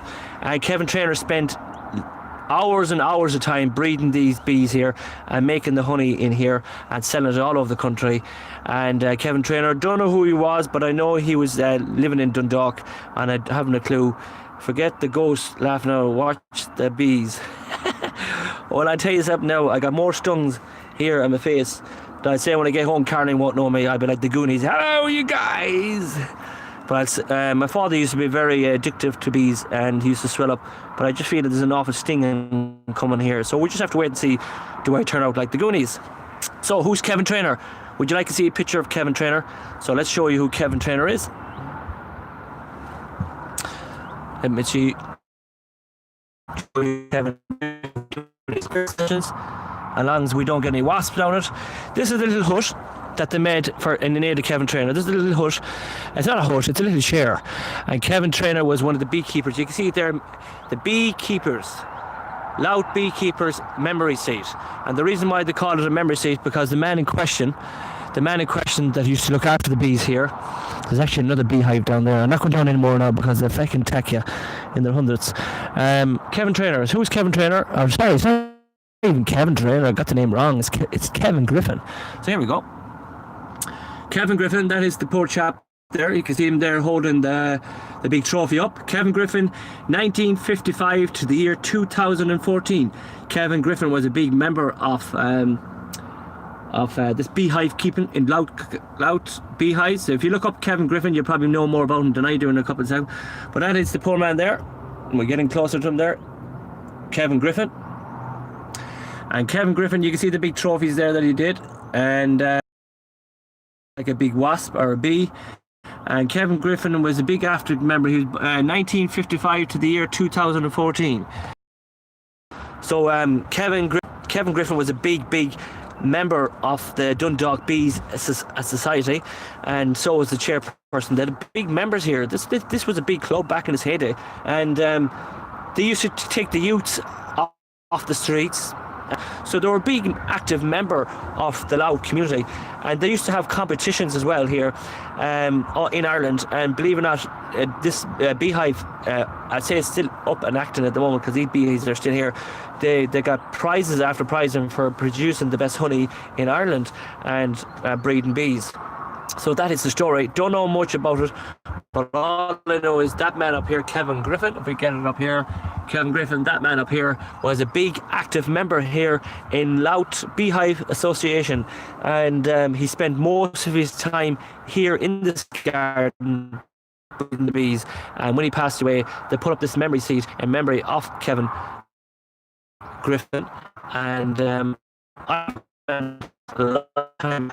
Kevin Trainer spent hours and hours of time breeding these bees here and making the honey in here and selling it all over the country. And Kevin Trainer, don't know who he was, but I know he was living in Dundalk, and I haven't a clue. Forget the ghost laughing out, watch the bees. Well, I tell you something now, I got more stungs here on my face that I'd say when I get home. Caroline won't know me. I'd be like the Goonies, hello you guys. But my father used to be very addictive to bees, and he used to swell up, but I just feel that there's an awful stinging coming here, so we just have to wait and see, do I turn out like the Goonies? So who's Kevin Trainer? Would you like to see a picture of Kevin Trainer? So let's show you who Kevin Trainer is. Let me see. Kevin, as long as we don't get any wasps down it. This is a little hut that they made for in the name of Kevin Trainer. This is a little hut. It's not a hut, it's a little chair. And Kevin Trainer was one of the beekeepers. You can see it there, the beekeepers. Lout Beekeepers Memory Seat. And the reason why they call it a memory seat, because the man in question that used to look after the bees here, there's actually another beehive down there. I'm not going down anymore now because they'll fucking attack you in their hundreds. Kevin Trainer. Who's Kevin Trainer? I'm sorry, it's not even Kevin Trainer. I got the name wrong. It's Kevin Griffin. So here we go. Kevin Griffin, that is the poor chap there. You can see him there holding the big trophy up. Kevin Griffin, 1955 to the year 2014. Kevin Griffin was a big member of this beehive keeping in Lout beehives. So if you look up Kevin Griffin, you'll probably know more about him than I do in a couple of seconds. But that is the poor man there. And we're getting closer to him there. Kevin Griffin. And Kevin Griffin, you can see the big trophies there that he did. And like a big wasp or a bee. And Kevin Griffin was a big after member. He was 1955 to the year 2014. So Kevin Griffin was a big member of the Dundalk Bees Society, and so was the chairperson. They had big members here. This was a big club back in its heyday, and they used to take the youths off the streets. So they were a big active member of the Loud community, and they used to have competitions as well here in Ireland. And believe it or not, this beehive, I'd say it's still up and acting at the moment because these beehives are still here. They got prizes after prizes for producing the best honey in Ireland and breeding bees. So that is the story. Don't know much about it, but all I know is that man up here, Kevin Griffin, if we get it up here, Kevin Griffin, that man up here was a big active member here in Lout Beehive Association, and he spent most of his time here in this garden breeding the bees. And when he passed away, they put up this memory seat in memory of Kevin Griffin. And I spent a lot of time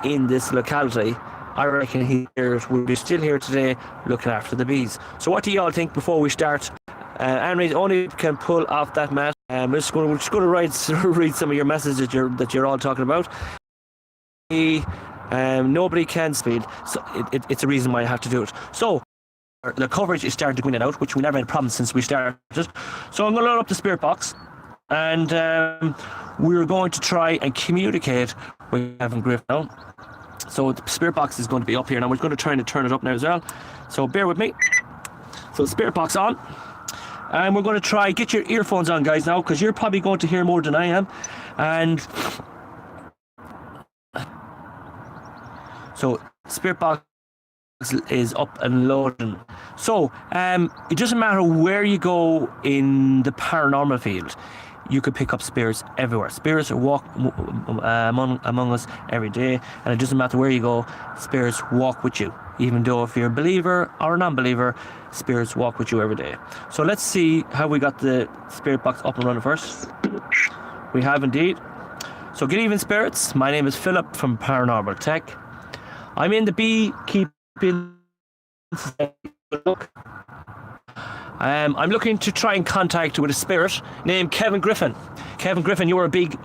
in this locality. I reckon he will be still here today looking after the bees. So what do you all think before we start? Anne-Marie only can pull off that mat. We're just going to read some of your messages that you're all talking about. Nobody can speed, so it's a reason why I have to do it. So the coverage is starting to go in and out, which we never had problems since we started. So I'm going to load up the spirit box, and we're going to try and communicate with Kevin Griffin now. So the spirit box is going to be up here now. We're going to try and turn it up now as well. So bear with me. So spirit box on. And we're going to try, get your earphones on, guys, now, because you're probably going to hear more than I am. And so spirit box is up and loading. So it doesn't matter where you go in the paranormal field. You could pick up spirits everywhere. Spirits walk among us every day, and it doesn't matter where you go, spirits walk with you. Even though if you're a believer or a non-believer, spirits walk with you every day. So let's see how we got the spirit box up and running first. We have indeed. So good evening, spirits. My name is Philip from Paranormal Tech. I'm in the beekeeping. I'm looking to try and contact with a spirit named Kevin Griffin. Kevin Griffin, you are a big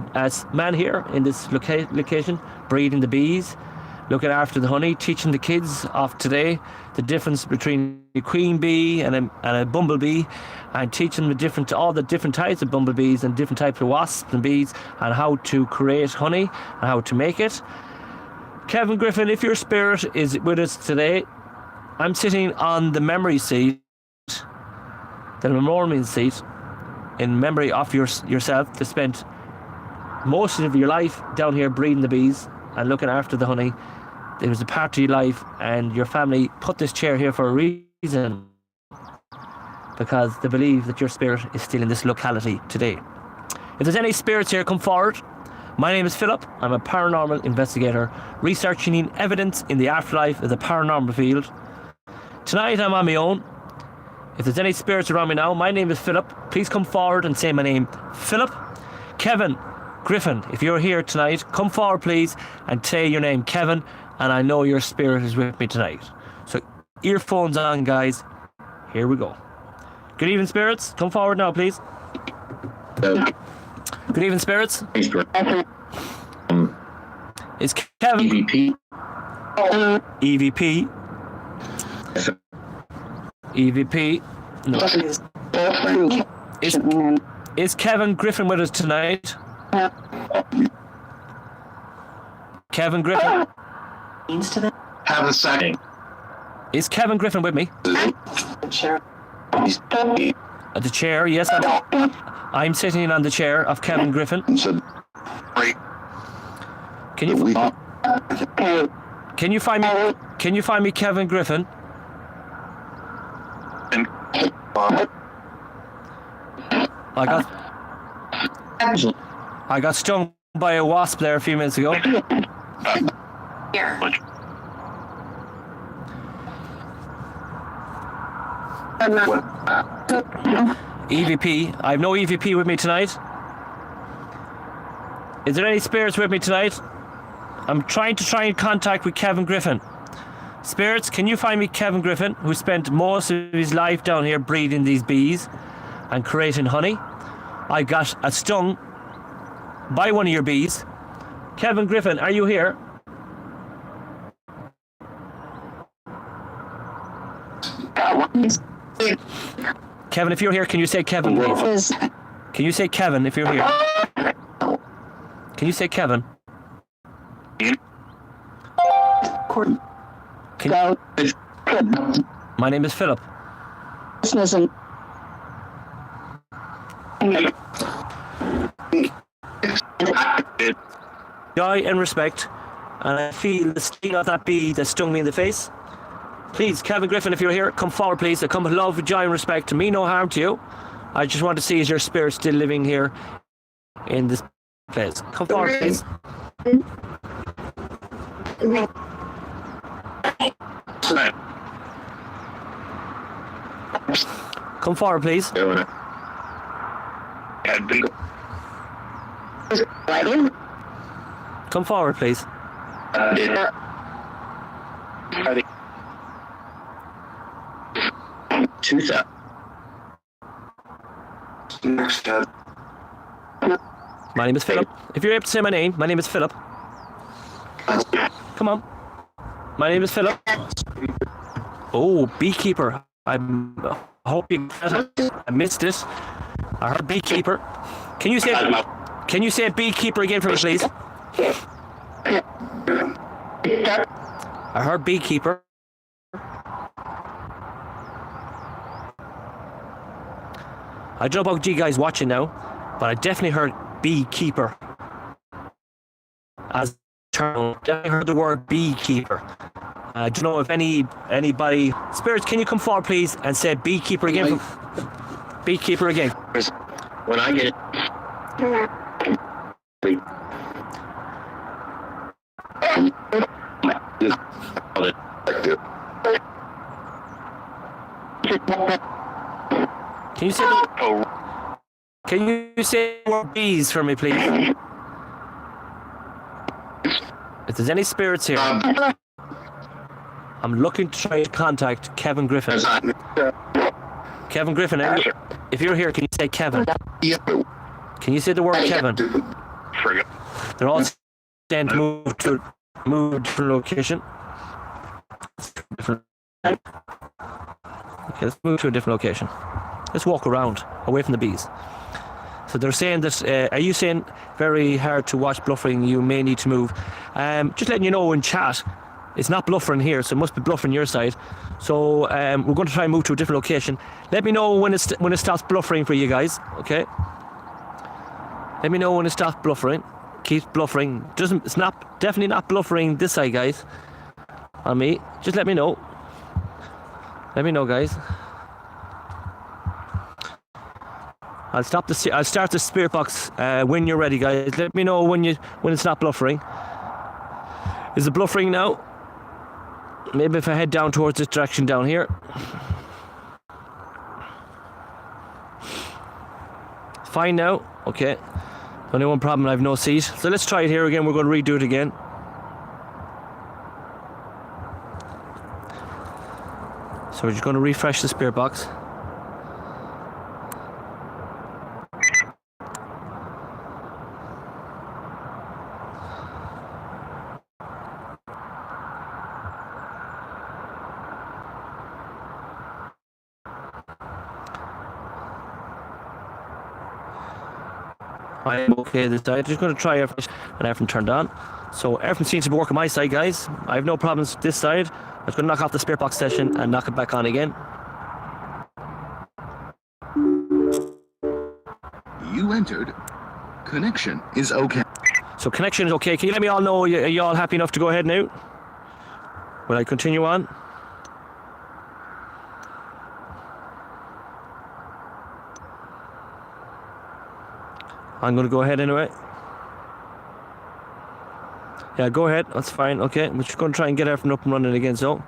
man here in this location, breeding the bees, looking after the honey, teaching the kids of today the difference between a queen bee and a bumblebee, and teaching them all the different types of bumblebees and different types of wasps and bees, and how to create honey and how to make it. Kevin Griffin, if your spirit is with us today, I'm sitting on the memory seat, the memorial seat, in memory of yourself, to spend most of your life down here breeding the bees and looking after the honey. It was a part of your life, and your family put this chair here for a reason, because they believe that your spirit is still in this locality today. If there's any spirits here, come forward. My name is Philip. I'm a paranormal investigator researching evidence in the afterlife of the paranormal field. Tonight I'm on my own. If there's any spirits around me now, my name is Philip. Please come forward and say my name. Philip. Kevin Griffin, if you're here tonight, come forward please and say your name, Kevin, and I know your spirit is with me tonight. So earphones on, guys. Here we go. Good evening, spirits. Come forward now, please. Good evening, spirits. Is Kevin EVP? EVP. No. Is Kevin Griffin with us tonight? Kevin Griffin. Have a second. Is Kevin Griffin with me? At the chair, yes. I'm sitting on the chair of Kevin Griffin. Can you find me? Can you find me Kevin Griffin? I got stung by a wasp there a few minutes ago. EVP. I have no EVP with me tonight. Is there any spirits with me tonight? I'm trying and contact with Kevin Griffin. Spirits, can you find me Kevin Griffin, who spent most of his life down here breeding these bees and creating honey? I got stung by one of your bees. Kevin Griffin, are you here? Kevin, if you're here, can you say Kevin, please? Can you say Kevin if you're here? Can you say Kevin? My name is Philip. Joy and respect, and I feel the sting of that bee that stung me in the face. Please, Kevin Griffin, if you're here, come forward, please. I come with love, joy, and respect. To me, no harm to you. I just want to see is your spirit still living here in this place. Come forward, please. Come forward, please. Come forward, please. My name is Philip. If you're able to say my name is Philip. Come on. My name is Philip. Oh, beekeeper. I'm hoping I missed it. I heard beekeeper. Can you say beekeeper again for me, please? I heard beekeeper. I don't know about you guys watching now, but I definitely heard beekeeper. As term, definitely heard the word beekeeper. I don't know if anybody spirits. Can you come forward, please, and say beekeeper again? Beekeeper again. When I get it. Can you say the word bees for me, please? If there's any spirits here, I'm looking to try to contact Kevin Griffin. Kevin Griffin, if you're here, can you say Kevin? Can you say the word Kevin? They're all saying to move to a different location. Okay, let's move to a different location. Let's walk around, away from the bees. So they're saying that, are you saying very hard to watch bluffering, you may need to move? Just letting you know in chat, it's not bluffering here, so it must be bluffering your side. So we're going to try and move to a different location. Let me know when it stops bluffering for you guys, okay? Let me know when it stops bluffering. Keeps bluffering. It's definitely not bluffering this side, guys. On me. Just let me know. Let me know, guys. I'll start the spirit box when you're ready, guys. Let me know when it's not bluffering. Is it bluffering now? Maybe if I head down towards this direction down here. Fine now. Okay. Only one problem, I have no seat. So let's try it here again. We're going to redo it again. So we're just going to refresh the spirit box. I am okay this side. Just going to try everything and everything turned on. So everything seems to be working my side, guys. I have no problems this side. I'm just going to knock off the spirit box session and knock it back on again. You entered. Connection is okay. So connection is okay. Can you let me all know, are you all happy enough to go ahead now? Will I continue on? I'm going to go ahead anyway. Yeah, go ahead. That's fine. Okay, we're just going to try and get everything up and running again. So,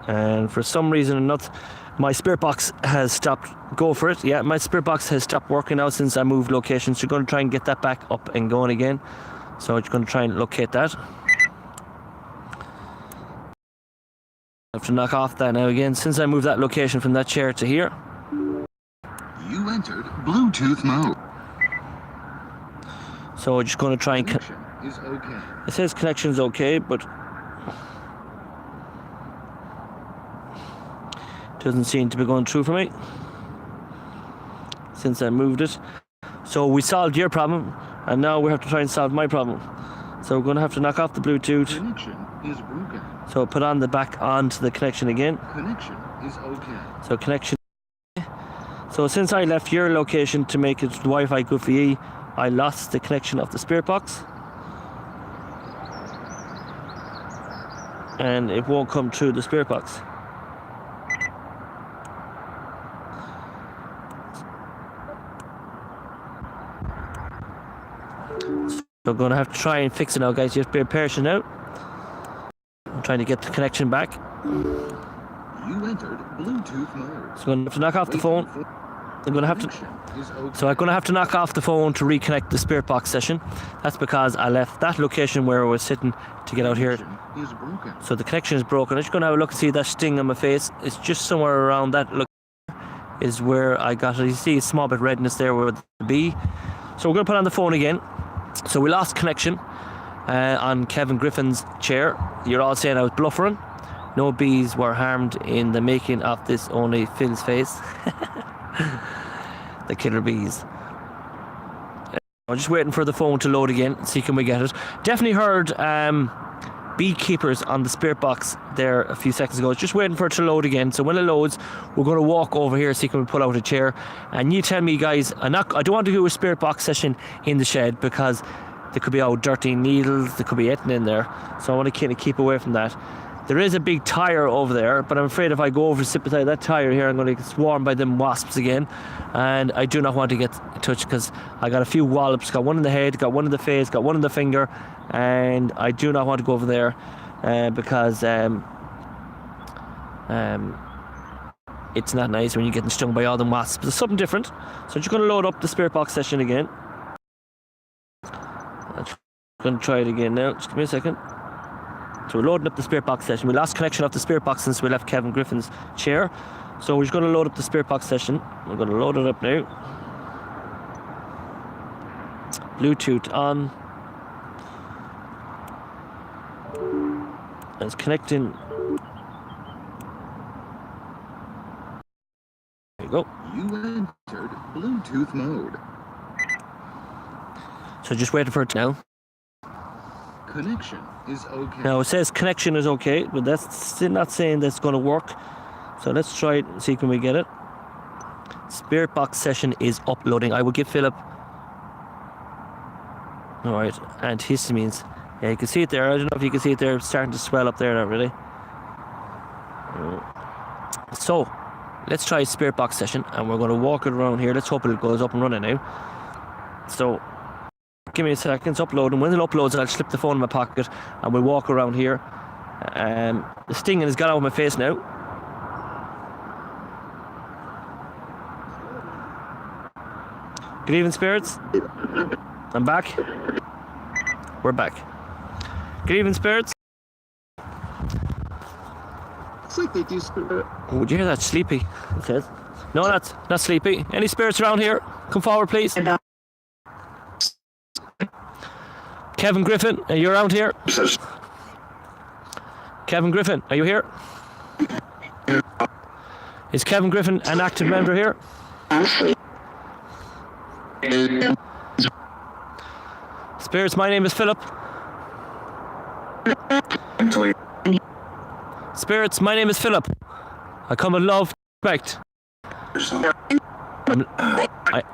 and for some reason or not, my spirit box has stopped. Go for it. Yeah, my spirit box has stopped working now since I moved locations. So, we're going to try and get that back up and going again. So, I'm just going to try and locate that. I have to knock off that now again since I moved that location from that chair to here. You entered Bluetooth mode. So we're just going to try and... Connection is okay. It says connection's okay, but... doesn't seem to be going through for me. Since I moved it. So we solved your problem, and now we have to try and solve my problem. So we're going to have to knock off the Bluetooth. Connection is broken. So put on the back onto the connection again. Connection is okay. So connection... So since I left your location to make it Wi-Fi good for you, I lost the connection of the spirit box. And it won't come through the spirit box. So I'm going to have to try and fix it now, guys. You have to be patient now. I'm trying to get the connection back. You entered Bluetooth mode. So I'm going to have to knock off the phone. I'm going to have to... Connection is okay. So I'm going to have to knock off the phone to reconnect the Spirit Box session. That's because I left that location where I was sitting to get out here. Connection is broken. So the connection is broken. I'm just going to have a look and see that sting on my face. It's just somewhere around that look is where I got it. You see a small bit of redness there where the bee. So we're going to put on the phone again. So we lost connection on Kevin Griffin's chair. You're all saying I was bluffering. No bees were harmed in the making of this, only Phil's face. The killer bees. I'm just waiting for the phone to load again. See can we get it. Definitely heard beekeepers on the Spirit Box there a few seconds ago. Just waiting for it to load again. So when it loads, we're going to walk over here, see can we pull out a chair. And you tell me, guys, I don't want to do a Spirit Box session in the shed because there could be all dirty needles, there could be anything in there. So I want to kind of keep away from that. There is a big tyre over there, but I'm afraid if I go over and sit beside that tyre here, I'm going to get swarmed by them wasps again. And I do not want to get touched because I got a few wallops, got one in the head, got one in the face, got one in the finger, and I do not want to go over there because it's not nice when you're getting stung by all them wasps. There's something different. So I'm just going to load up the Spirit Box session again. I'm going to try it again now. Just give me a second. So we're loading up the Spirit Box session. We lost connection of the Spirit Box since we left Kevin Griffin's chair. So we're just going to load up the Spirit Box session. We're going to load it up now. Bluetooth on. And it's connecting. There you go. You entered Bluetooth mode. So just waiting for it now. Connection is okay. Now it says connection is okay, but that's still not saying that's going to work. So let's try it and see can we get it. Spirit Box session is uploading. I will give Philip. Alright, antihistamines. Yeah, you can see it there. I don't know if you can see it there. It's starting to swell up there, not really. So let's try Spirit Box session and we're going to walk it around here. Let's hope it goes up and running now. So give me a second, it's uploading. When it uploads, I'll slip the phone in my pocket and we'll walk around here. The stinging has got out of my face now. Good evening, spirits. I'm back. We're back. Good evening, spirits. It's like they do. Would you hear that? Sleepy, it says. No, that's not sleepy. Any spirits around here? Come forward, please. Kevin Griffin, are you around here? Kevin Griffin, are you here? Is Kevin Griffin an active member here? Spirits, my name is Philip. Spirits, my name is Philip. I come with love, respect.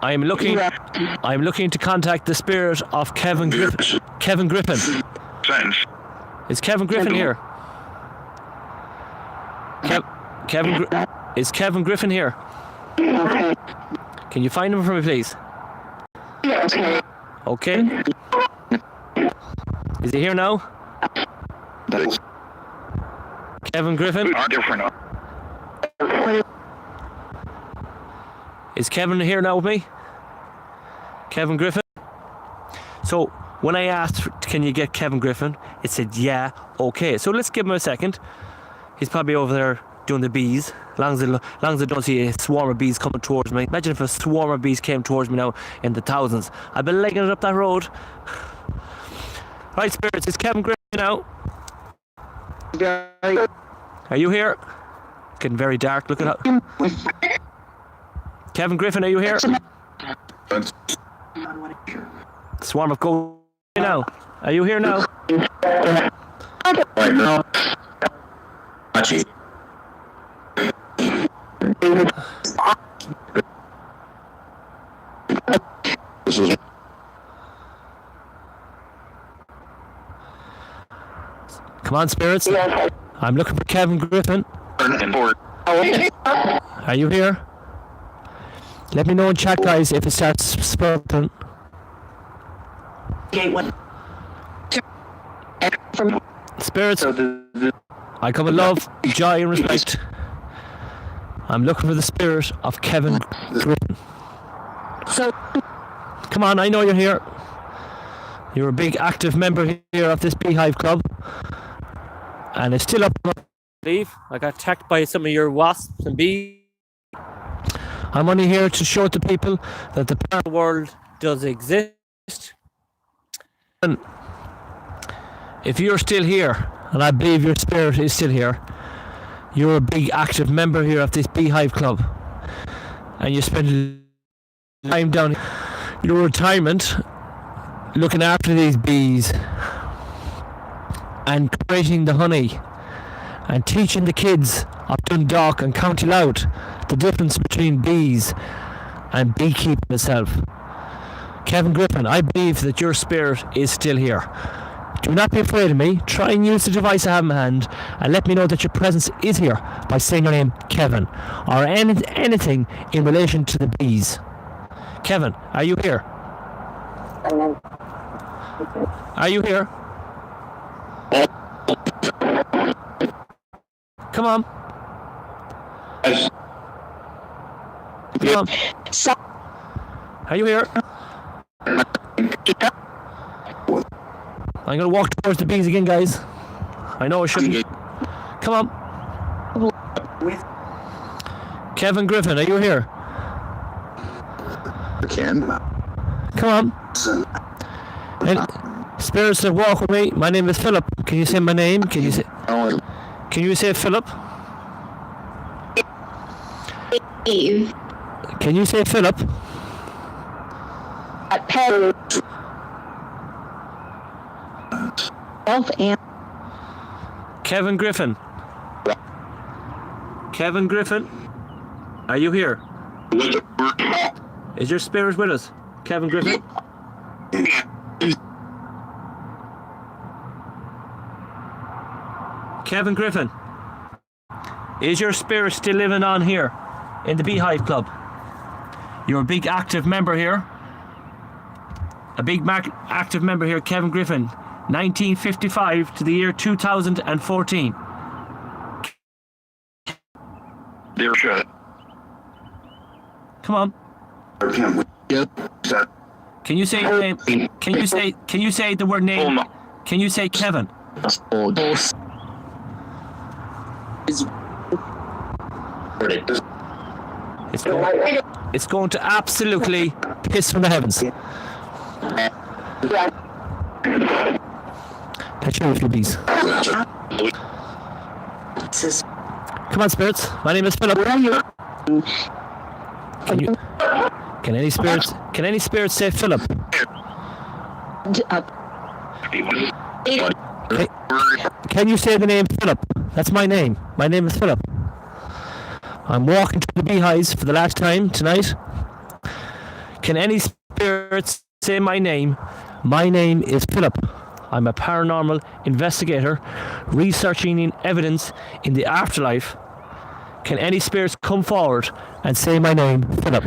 I'm looking to contact the spirit of Kevin Griffin. Kevin Griffin. Is Kevin Griffin here? Is Kevin Griffin here? Can you find him for me, please? Okay. Is he here now? Kevin Griffin? Is Kevin here now with me? Kevin Griffin? So when I asked, can you get Kevin Griffin? It said, yeah, okay. So let's give him a second. He's probably over there doing the bees. As long as I don't see a swarm of bees coming towards me. Imagine if a swarm of bees came towards me now in the thousands. I've been legging it up that road. Right, spirits, it's Kevin Griffin now. Are you here? Getting very dark. Look at how. Kevin Griffin, are you here? Swarm of ghosts now. Are you here now? Right now. Come on, spirits. I'm looking for Kevin Griffin. Are you here? Let me know in chat, guys, if it starts sprouting. Spirits, I come with love, joy and respect. I'm looking for the spirit of Kevin Griffin. So, Come on, I know you're here. You're a big active member here of this Beehive Club. And it's still up. Leave. I got attacked by some of your wasps and bees. I'm only here to show to people that the The world does exist. if you're still here, and I believe your spirit is still here, you're a big active member here of this Beehive Club. And you spend time down your retirement looking after these bees and creating the honey and teaching the kids of Dundalk and County Louth the difference between bees and beekeeping itself. Kevin Griffin, I believe that your spirit is still here. Do not be afraid of me. Try and use the device I have in my hand and let me know that your presence is here by saying your name, Kevin, or anything in relation to the bees. Kevin, are you here? Are you here? Come on. Come on. Are you here? I'm going to walk towards the bees again, guys. I know I shouldn't. Come on. Kevin Griffin, are you here? Can. Come on. And spirits that walk with me. My name is Philip. Can you say my name? Can you say Philip? Eve. Can you say Philip? At Pen. And Kevin Griffin. Kevin Griffin, are you here? Is your spirit with us? Kevin Griffin? Kevin Griffin, is your spirit still living on here in the Beehive Club? You're a big active member here. A big active member here, Kevin Griffin, 1955 to the year 2014. They're shut. Come on. Yep. Can you say your name? Can you say the word name? Can you say Kevin? It's going to absolutely piss from the heavens. Catch you with your bees. Come on, spirits. My name is Philip. Can any spirits say Philip? Can you say the name Philip? That's my name. My name is Philip. I'm walking to the beehives for the last time tonight. Can any spirits say my name? My name is Philip. I'm a paranormal investigator researching evidence in the afterlife. Can any spirits come forward and say my name, Philip?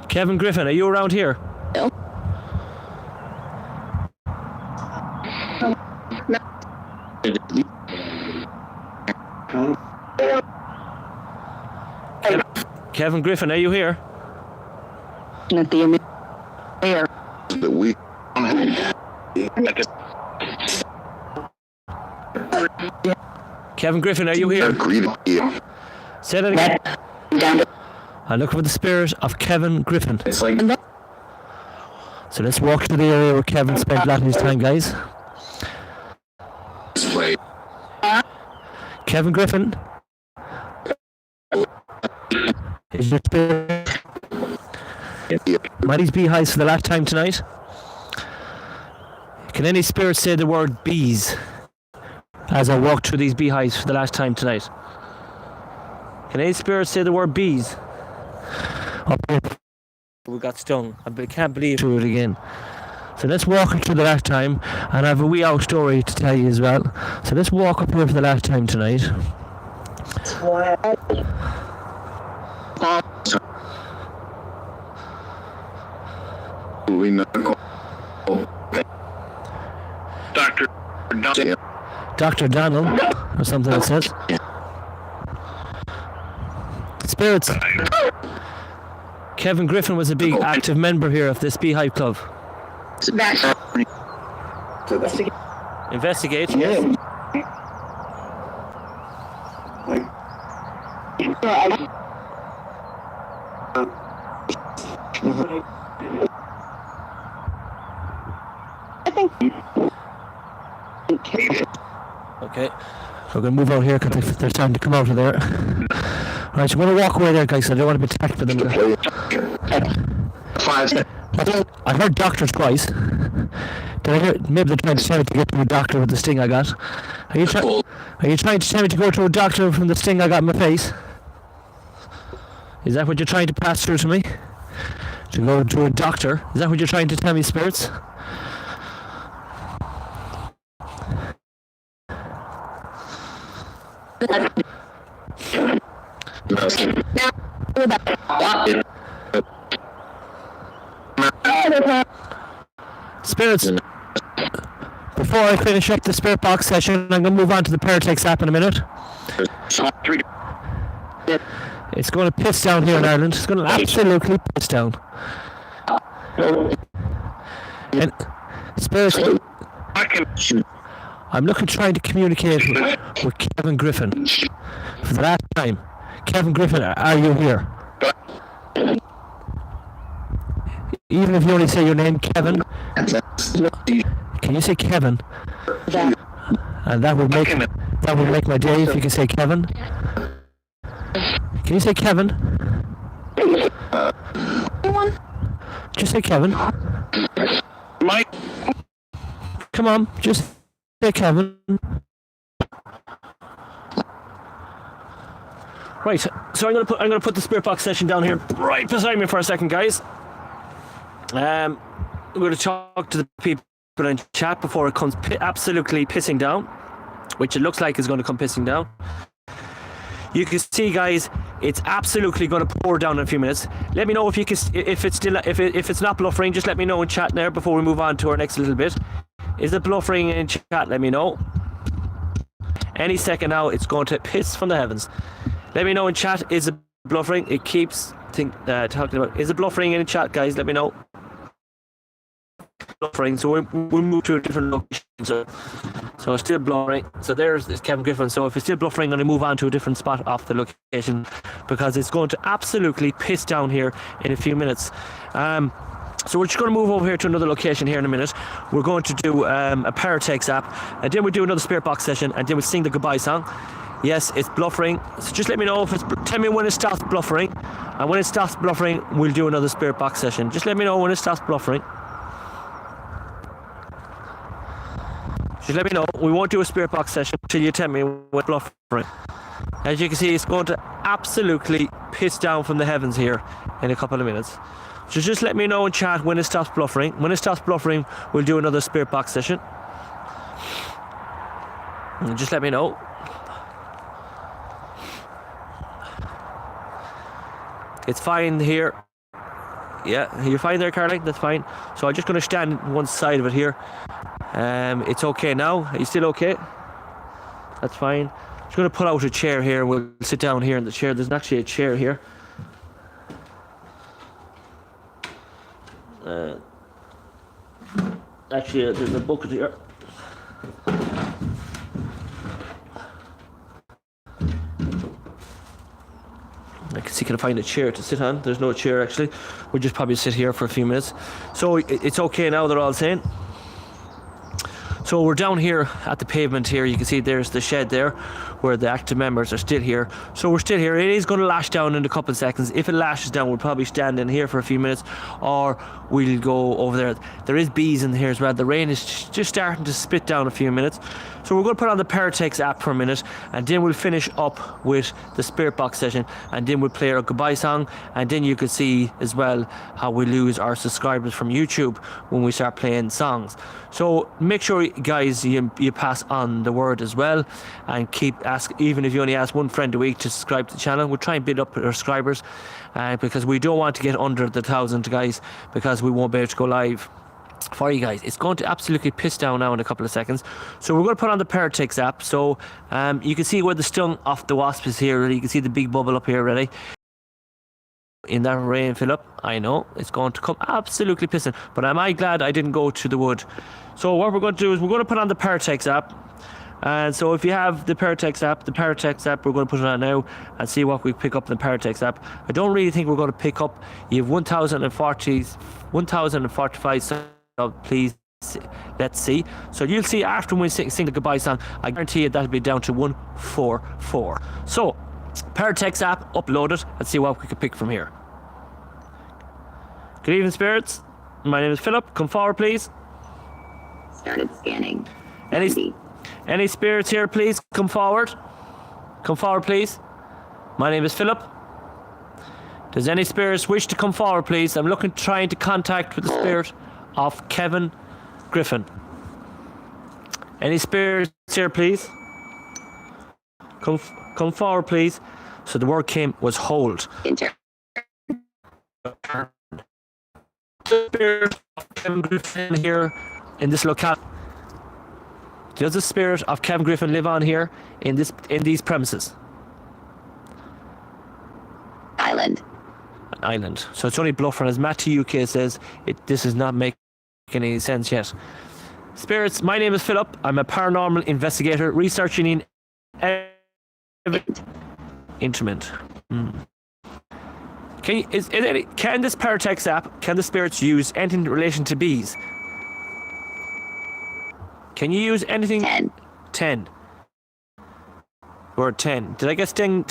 Kevin Griffin, are you around here? Kevin Griffin, are you here? Kevin Griffin, are you here? Say that again. I'm looking for the spirit of Kevin Griffin. It's like So let's walk to the area where Kevin spent a lot of his time, guys. Kevin Griffin. Is your spirit? Mighty's beehives for the last time tonight. Can any spirit say the word bees as I walk through these beehives for the last time tonight? Can any spirit say the word bees? We got stung. I can't believe Through it again. So let's walk through the last time, and I have a wee old story to tell you as well. So let's walk up here for the last time tonight. Doctor. Dr. Donald, or something it says. Spirits. Kevin Griffin was a big active member here of this Beehive Club. Investigate. Yeah. I think. Okay. We're going to move out here because they're starting to come out of there. Alright, so we're going to walk away there, guys. I don't want to be attacked by them. I heard doctor twice. Did I hear? Maybe they're trying to tell me to get to a doctor with the sting I got. Are you trying to tell me to go to a doctor from the sting I got in my face? Is that what you're trying to pass through to me? To go to a doctor? Is that what you're trying to tell me, spirits? Spirits, before I finish up the spirit box session, I'm going to move on to the Paratex app in a minute. It's going to piss down here in Ireland. It's going to absolutely piss down. And spirits, I'm trying to communicate with Kevin Griffin for the last time. Kevin Griffin, are you here? Even if you only say your name, Kevin, can you say Kevin? And that would make my day if you can say Kevin. Can you say Kevin? Just say Kevin. Mike. Come on, just say Kevin. Right, so I'm gonna put the spirit box session down here right beside me for a second, guys. I'm going to talk to the people in chat before it comes absolutely pissing down, which it looks like is going to come pissing down. You can see, guys, it's absolutely going to pour down in a few minutes. Let me know if you can, if it's not bluffering. Just let me know in chat there before we move on to our next little bit. Is it bluffering in chat? Let me know. Any second now, it's going to piss from the heavens. Let me know in chat. Is it bluffering? It keeps talking about. Is it bluffering in chat, guys? Let me know. Bluffering, so we'll move to a different location. So it's still bluffering. So there's Kevin Griffin. So if it's still bluffering, I'm going to move on to a different spot off the location because it's going to absolutely piss down here in a few minutes. So we're just going to move over here to another location here in a minute. We're going to do a Paratex app, and then we'll do another spirit box session, and then we'll sing the goodbye song. Yes, it's bluffering. So just let me know tell me when it stops bluffering, and when it stops bluffering, we'll do another spirit box session. Just let me know when it stops bluffering. Just let me know. We won't do a spirit box session until you tell me when bluffering. As you can see, it's going to absolutely piss down from the heavens here in a couple of minutes. So just let me know in chat when it stops bluffering. When it stops bluffering, we'll do another spirit box session. And just let me know. It's fine here. Yeah, you're fine there, Caroline. That's fine. So I'm just going to stand one side of it here. It's okay now. Are you still okay? That's fine. Just going to pull out a chair here. We'll sit down here in the chair. There's actually a chair here. Actually, there's a bucket here. I can see, can I find a chair to sit on? There's no chair actually. We'll just probably sit here for a few minutes. So it's okay now, they're all saying. So we're down here at the pavement here. You can see there's the shed there where the active members are still here. So we're still here. It is going to lash down in a couple of seconds. If it lashes down, we'll probably stand in here for a few minutes, or we'll go over there. There is bees in here as well. The rain is just starting to spit down a few minutes. So we're going to put on the Paratex app for a minute, and then we'll finish up with the Spirit Box session, and then we'll play our goodbye song, and then you can see as well how we lose our subscribers from YouTube when we start playing songs. So make sure, guys, you pass on the word as well, and even if you only ask one friend a week to subscribe to the channel. We'll try and build up our subscribers, because we don't want to get under the 1,000, guys, because we won't be able to go live. for you guys. It's going to absolutely piss down now in a couple of seconds. So we're going to put on the Paratex app. So you can see where the stung of the wasp is here. You can see the big bubble up here already. In that rain, Philip, I know it's going to come absolutely pissing. But am I glad I didn't go to the wood? So what we're going to do is we're going to put on the Paratex app. And so if you have the Paratex app, we're going to put it on now and see what we pick up in the Paratex app. I don't really think we're going to pick up. You have 1,045 subs. Please, let's see. So you'll see after we sing the goodbye song, I guarantee you that'll be down to 144. So Paratex app, upload it and see what we can pick from here. Good evening, spirits. My name is Philip. Come forward, please. Started scanning. Any spirits here, please come forward. Come forward, please. My name is Philip. Does any spirits wish to come forward, please? I'm trying to contact with the spirit of Kevin Griffin. Any spirits here, please? Come forward, please. So the word was hold. Enter. Spirit of Kevin Griffin here in this locality. Does the spirit of Kevin Griffin live on here in these premises? Island. An island. So it's only bluff, and as Matty UK says, this is not making any sense yet. Spirits, my name is Philip. I'm a paranormal investigator researching in instrument. Can this Paratex app, can the spirits use anything in relation to bees? Can you use anything? 10. 10. Word 10. Did I get sting?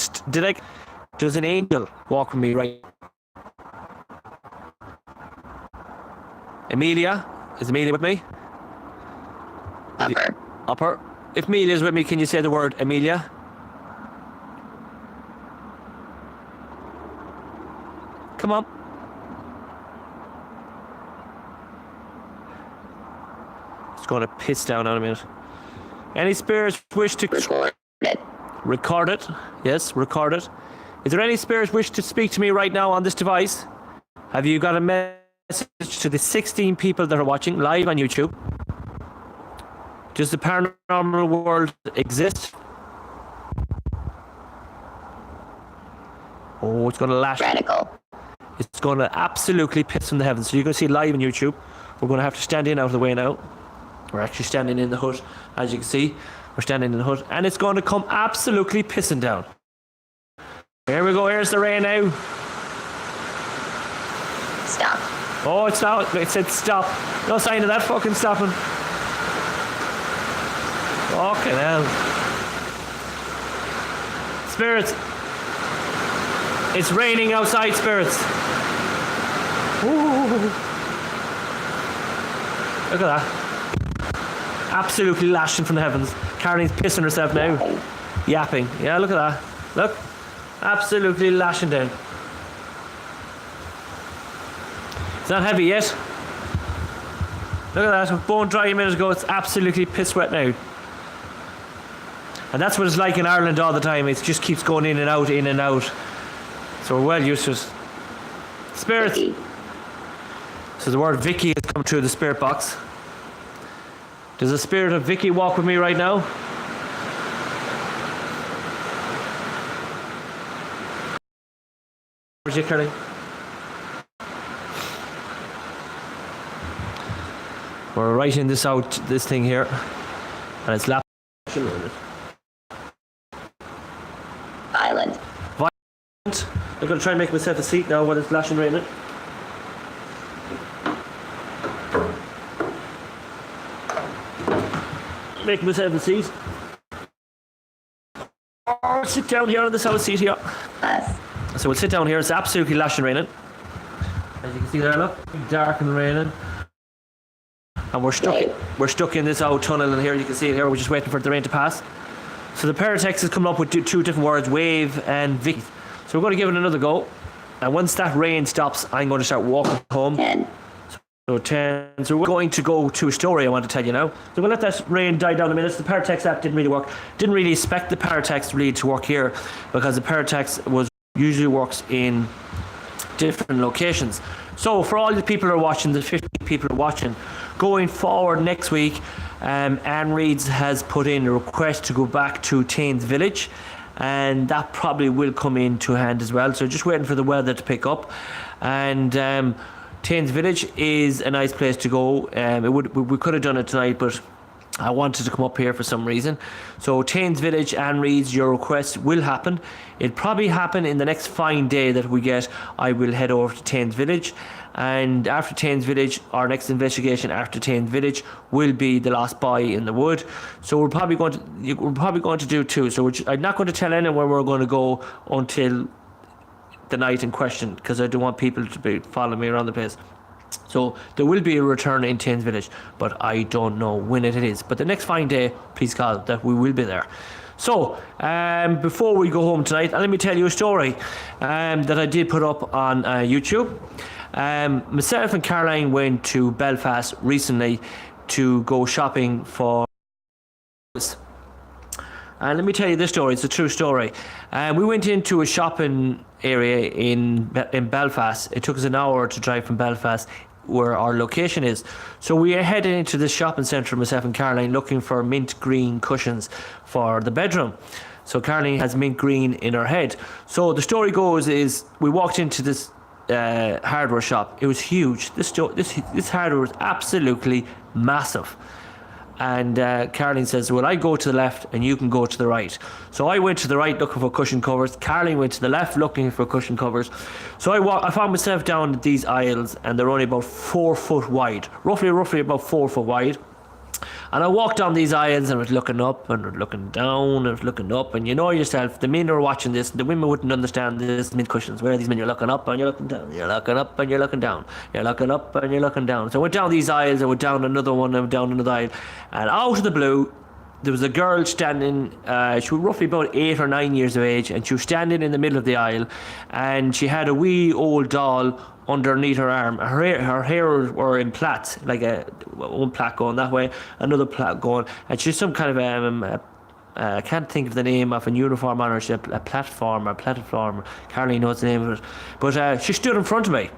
Does an angel walk with me right? Amelia? Is Amelia with me? Upper. If Amelia's with me, can you say the word Amelia? Come on. It's going to piss down in a minute. Any spirits wish to record it? Yes, record it. Is there any spirits wish to speak to me right now on this device? Have you got a message to the 16 people that are watching live on YouTube? Does the paranormal world exist? Oh, it's going to lash. Radical. It's going to absolutely piss from the heavens. So you're going to see live on YouTube. We're going to have to stand in out of the way now. We're actually standing in the hut. As you can see, we're standing in the hut. And it's going to come absolutely pissing down. Here we go. Here's the rain now. Stop. Oh, it's not. It said stop. No sign of that fucking stopping. Fucking hell. Spirits. It's raining outside, spirits. Ooh. Look at that. Absolutely lashing from the heavens. Carolyn's pissing herself now. Yapping. Yeah, look at that. Look. Absolutely lashing down. It's not heavy yet. Look at that. Bone dry a minute ago. It's absolutely piss wet now. And that's what it's like in Ireland all the time. It just keeps going in and out, in and out. So we're well used to it. Spirits. Vicky. So the word Vicky has come through the spirit box. Does the spirit of Vicky walk with me right now? Particularly. We're writing this out, this thing here, and it's lap. Violent. I'm going to try and make myself a seat now when it's lashing raining. Make myself a seat. Oh, sit down here on this old seat here. Us. So we'll sit down here. It's absolutely lashing raining. As you can see there, look, dark and raining. And we're stuck in this old tunnel in here. You can see it here. We're just waiting for the rain to pass. So the Paratex is coming up with two different words, wave and Vicky. So we're going to give it another go. And once that rain stops, I'm going to start walking home. 10. So 10. So we're going to go to a story I want to tell you now. So we'll let that rain die down a minute. The Paratex app didn't really work. Didn't really expect the Paratex really to work here because the Paratex usually works in different locations. So for all the people who are watching, the 50 people who are watching, going forward next week, Anne Reid's has put in a request to go back to Taines Village, and that probably will come into hand as well. So just waiting for the weather to pick up. And Taines Village is a nice place to go. We could have done it tonight, but I wanted to come up here for some reason. So Taines Village, Anne Reid's, your request will happen. It'll probably happen in the next fine day that we get. I will head over to Taines Village, and after Taines Village, our next investigation after Taines Village will be the Lost Boy in the Wood. So we're probably going to do two. So I'm not going to tell anyone where we're going to go until the night in question, because I don't want people to be following me around the place. So there will be a return in Taines Village, but I don't know when it is. But the next fine day, please call, that we will be there. So before we go home tonight, let me tell you a story that I did put up on YouTube. Myself and Caroline went to Belfast recently to go shopping for. And let me tell you this story. It's a true story. We went into a shopping area in Belfast. It took us an hour to drive from Belfast, where our location is. So we are heading into this shopping centre, myself and Caroline, looking for mint green cushions for the bedroom. So Caroline has mint green in her head. So the story goes is we walked into this hardware shop. It was huge. This hardware was absolutely massive. And Caroline says, well, I go to the left and you can go to the right. So I went to the right looking for cushion covers. Caroline went to the left looking for cushion covers. So I found myself down these aisles, and they're only about 4 foot wide, roughly about 4 foot wide. And I walked down these aisles, and I was looking up and I was looking down and I was looking up. And you know yourself, the men who are watching this, the women wouldn't understand this mint cushions. Where are these men? You're looking up and you're looking down. You're looking up and you're looking down. You're looking up and you're looking down. So I went down these aisles, I went down another one, I went down another aisle. And out of the blue, there was a girl standing, she was roughly about 8 or 9 years of age, and she was standing in the middle of the aisle, and she had a wee old doll underneath her arm. Her hair were in plaits, like one plait going that way, another plait going, and she's some kind of I can't think of the name of a uniform on her, a platform. Caroline knows the name of it, but she stood in front of me.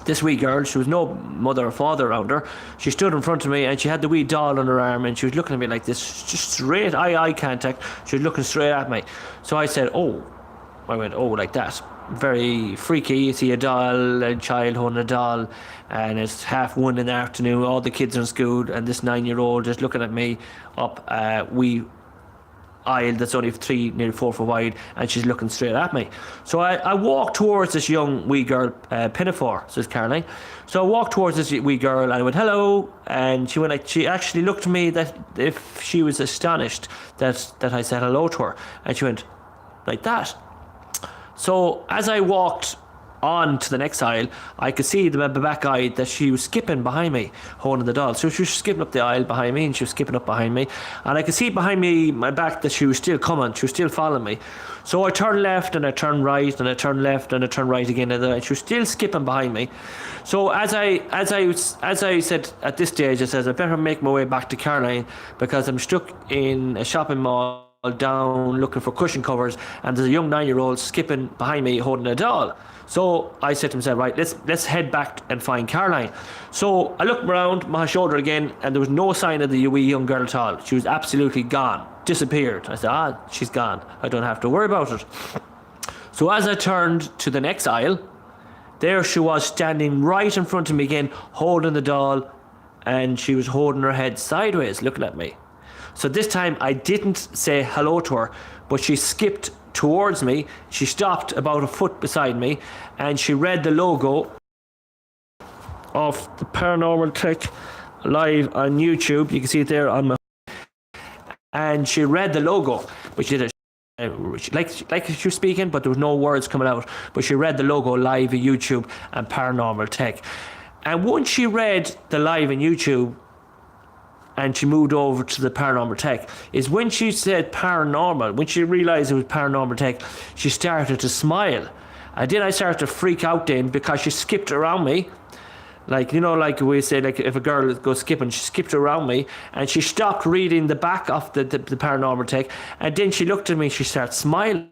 This wee girl, she was no mother or father around her. She stood in front of me, and she had the wee doll on her arm, and she was looking at me like this, just straight eye contact. She was looking straight at me. So I said, oh. I went, oh, like that. Very freaky. You see a child holding a doll, and it's 1:30 in the afternoon. All the kids are in school, and this 9-year-old just looking at me up we aisle that's only nearly 4 foot wide, and she's looking straight at me. So I walked towards this young wee girl, Pinafore, says Caroline. So I walked towards this wee girl, and I went, hello, and she actually looked at me that if she was astonished that I said hello to her, and she went like that. So as I walked on to the next aisle, I could see the back eye that she was skipping behind me, holding the doll. So she was skipping up the aisle behind me, and she was skipping up behind me, and I could see behind me, my back, that she was still coming. She was still following me. So I turned left and I turned right and I turned left and I turned right again, and she was still skipping behind me. So as I said at this stage, I said I better make my way back to Caroline, because I'm stuck in a shopping mall down looking for cushion covers, and there's a young 9-year-old skipping behind me holding a doll. So I said to myself, right, let's head back and find Caroline. So I looked around my shoulder again, and there was no sign of the wee young girl at all. She was absolutely gone, disappeared. I said, she's gone, I don't have to worry about it. So as I turned to the next aisle, there she was standing right in front of me again, holding the doll, and she was holding her head sideways looking at me. So this time I didn't say hello to her, but she skipped towards me. She stopped about a foot beside me, and she read the logo of the Paranormal Tech live on YouTube. You can see it there on my. And she read the logo, which did like she was speaking, but there was no words coming out. But she read the logo live on YouTube and Paranormal Tech. And once she read the live on YouTube, and she moved over to the Paranormal Tech, is when she said paranormal, when she realised it was Paranormal Tech, she started to smile. And then I started to freak out then, because she skipped around me. Like, you know, like we say, like if a girl goes skipping, she skipped around me, and she stopped reading the back of the Paranormal Tech, and then she looked at me, she started smiling.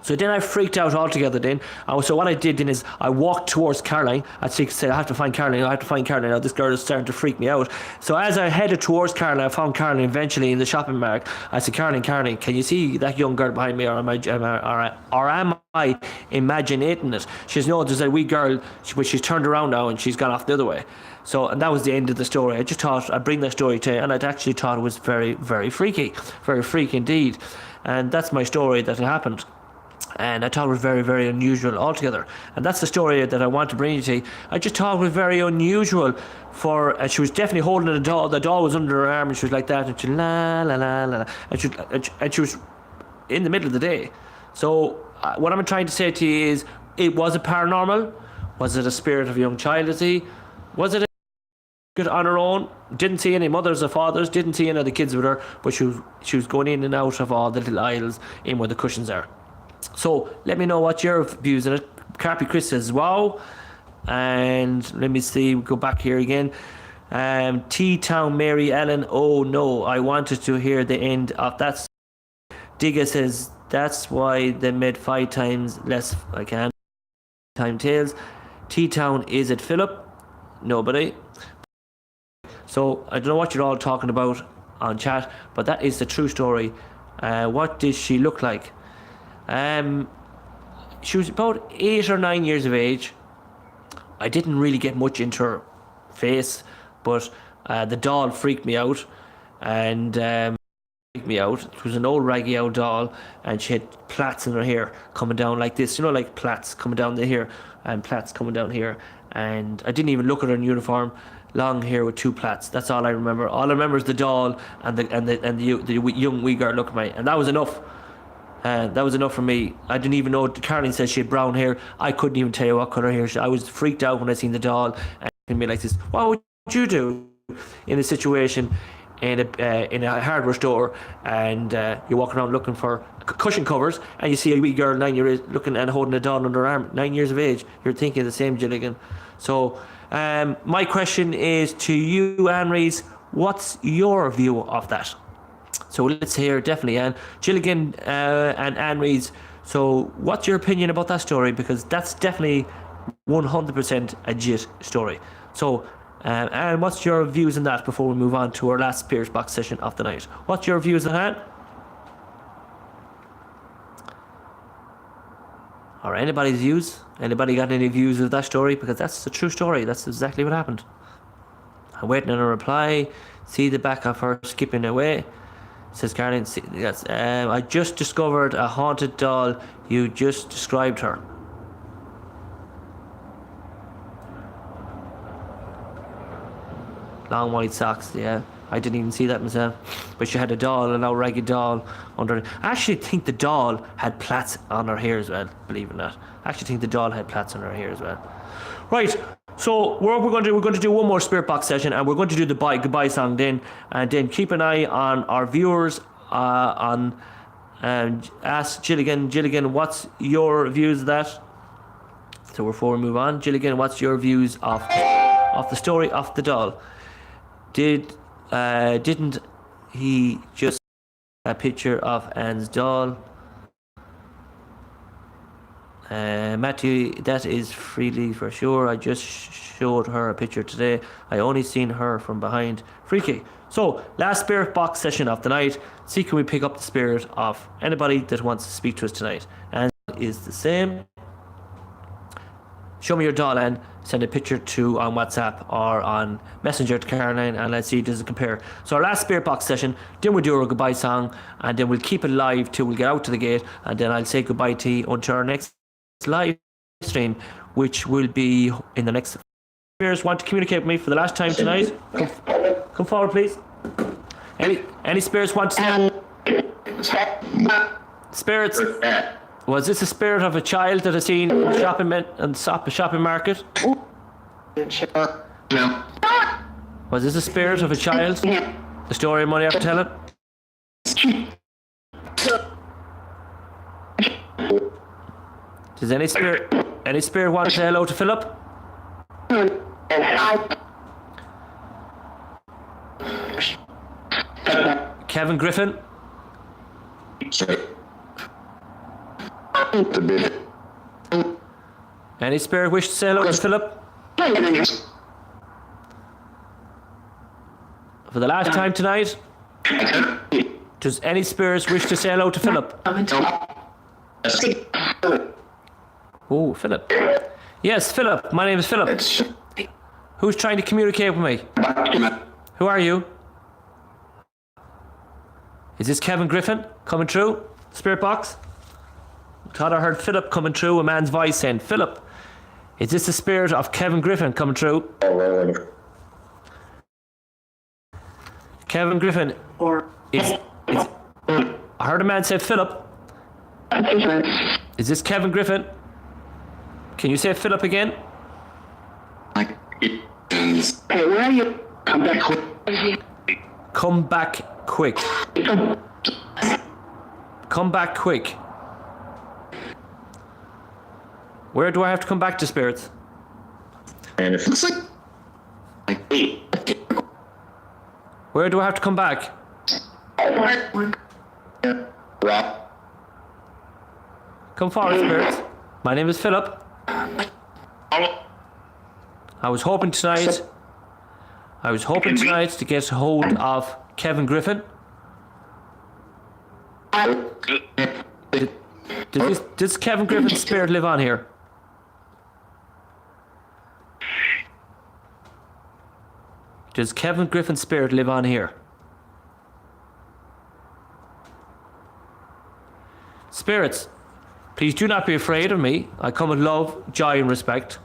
So then I freaked out altogether then. So what I did then is I walked towards Caroline. I said, I have to find Caroline. Now this girl is starting to freak me out. So as I headed towards Caroline, I found Caroline eventually in the shopping mart. I said, Caroline, can you see that young girl behind me, or am I imagining it? She says, no, there's a wee girl, but she's turned around now and she's gone off the other way. So, and that was the end of the story. I just thought I'd bring that story to you, and I'd actually thought it was very, very freaky. Very freaky indeed. And that's my story that happened. And I thought it was very, very unusual altogether. And that's the story that I want to bring you to. I just thought it was very unusual and she was definitely holding the doll. The doll was under her arm, and she was like that, and she la la la la, and she was in the middle of the day. So what I'm trying to say to you is, it was a paranormal. Was it a spirit of a young child? Was it on her own? Didn't see any mothers or fathers. Didn't see any of the kids with her. But she was going in and out of all the little aisles in where the cushions are. So let me know what your views on it. Carpy Chris says wow. And let me see, we go back here again. T-Town Mary Ellen, oh no, I wanted to hear the end of that. Digga says that's why they made 5 times less. I can time tales. T-Town, is it Philip? Nobody. So I don't know what you're all talking about on chat, but that is the true story. What did she look like? She was about 8 or 9 years of age. I didn't really get much into her face, but the doll freaked me out, and freaked me out. It was an old raggy old doll, and she had plaits in her hair coming down like this, you know, like plaits coming down the hair and plaits coming down here. And I didn't even look at her in uniform. Long hair with 2 plaits. That's all I remember. All I remember is the doll and the young wee girl looking at me, and that was enough. That was enough for me. I didn't even know. Caroline says she had brown hair. I couldn't even tell you what colour hair. I was freaked out when I seen the doll and me like this. What would you do in a situation in a hardware store, and you're walking around looking for cushion covers, and you see a wee girl 9 years looking and holding a doll under her arm, 9 years of age? You're thinking the same, Gilligan. So my question is to you, Anne Rees. What's your view of that? So let's hear definitely Anne, Gilligan, and Anne Rees. So what's your opinion about that story? Because that's definitely 100% a legit story. So Anne, what's your views on that before we move on to our last Spirit Box session of the night? What's your views on that? Or anybody's views? Anybody got any views of that story? Because that's the true story. That's exactly what happened. I'm waiting on a reply. See the back of her skipping away. Says Caroline, yes, I just discovered a haunted doll. You just described her. Long white socks, yeah. I didn't even see that myself. But she had a doll, an old ragged doll under it. I actually think the doll had plaits on her hair as well, believe it or not. I actually think the doll had plaits on her hair as well. Right, so what we're going to do one more Spirit Box session, and we're going to do the goodbye song then, and then keep an eye on our viewers and ask Gilligan, what's your views of that? So before we move on, Gilligan, what's your views of the story of the doll? Didn't he just a picture of Anne's doll? Matthew, that is freely for sure. I just showed her a picture today. I only seen her from behind. Freaky. So, last Spirit Box session of the night. See, can we pick up the spirit of anybody that wants to speak to us tonight? And is the same. Show me your doll, and send a picture on WhatsApp or on Messenger to Caroline, and let's see, does it compare. So our last Spirit Box session, then we'll do our goodbye song, and then we'll keep it live till we get out to the gate, and then I'll say goodbye to you until our next live stream, which will be in the next. Spirits want to communicate with me for the last time tonight? Come forward, please. Any spirits want to spirits? Was this a spirit of a child that I seen in the shopping market? No. Was this a spirit of a child? The story of money after telling? Does any spirit want to say hello to Philip? Kevin Griffin? The bit. Any spirit wish to say hello to Philip? For the last time tonight, does any spirits wish to say hello to Philip? Oh, Philip. Yes, Philip. My name is Philip. Who's trying to communicate with me? Who are you? Is this Kevin Griffin coming through? Spirit box? Thought I heard Philip coming through, a man's voice saying, Philip, is this the spirit of Kevin Griffin coming through? Kevin Griffin. I heard a man say Philip. Is this Kevin Griffin? Can you say Philip again? Hey, where are you? Come back quick. Come back quick. Come back quick. Where do I have to come back to, spirits? And if it's like Where do I have to come back? Rob. Come forward, spirits. My name is Philip. I was hoping tonight to get hold of Kevin Griffin. Does Kevin Griffin's spirit live on here? Does Kevin Griffin's spirit live on here? Spirits, please do not be afraid of me. I come with love, joy and respect.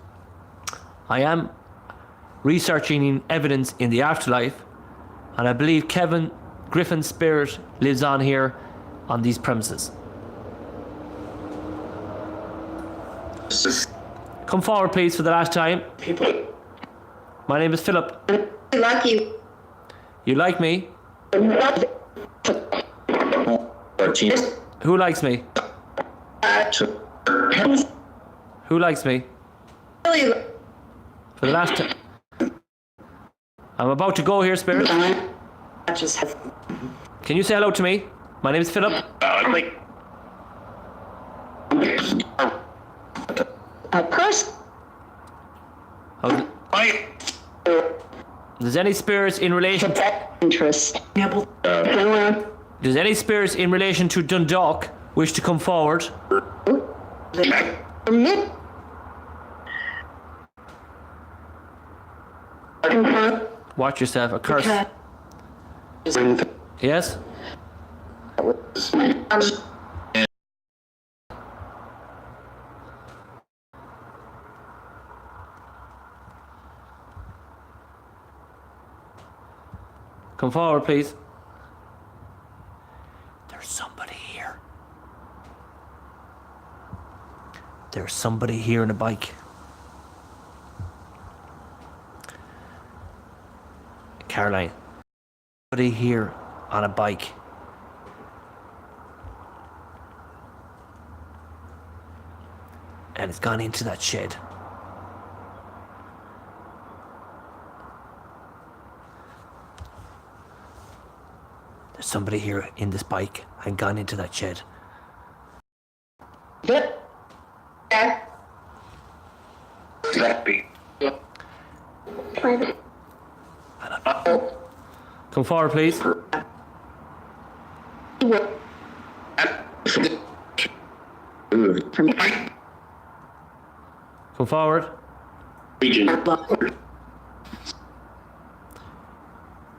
I am researching evidence in the afterlife, and I believe Kevin Griffin's spirit lives on here on these premises. Come forward, please, for the last time. My name is Philip. I like you. You like me? 13. Who likes me? Who likes me? For the last time. I'm about to go here, spirit. Can you say hello to me? My name is Philip. A person. Does any spirits in relation? Interest. Does any spirits in relation to Dundalk wish to come forward? Watch yourself. A curse. Yes. Come forward, please. There's somebody here. There's somebody here in a bike. Caroline. Somebody here on a bike. And it's gone into that shed. There's somebody here in this bike and gone into that shed. Come forward, please. Come forward.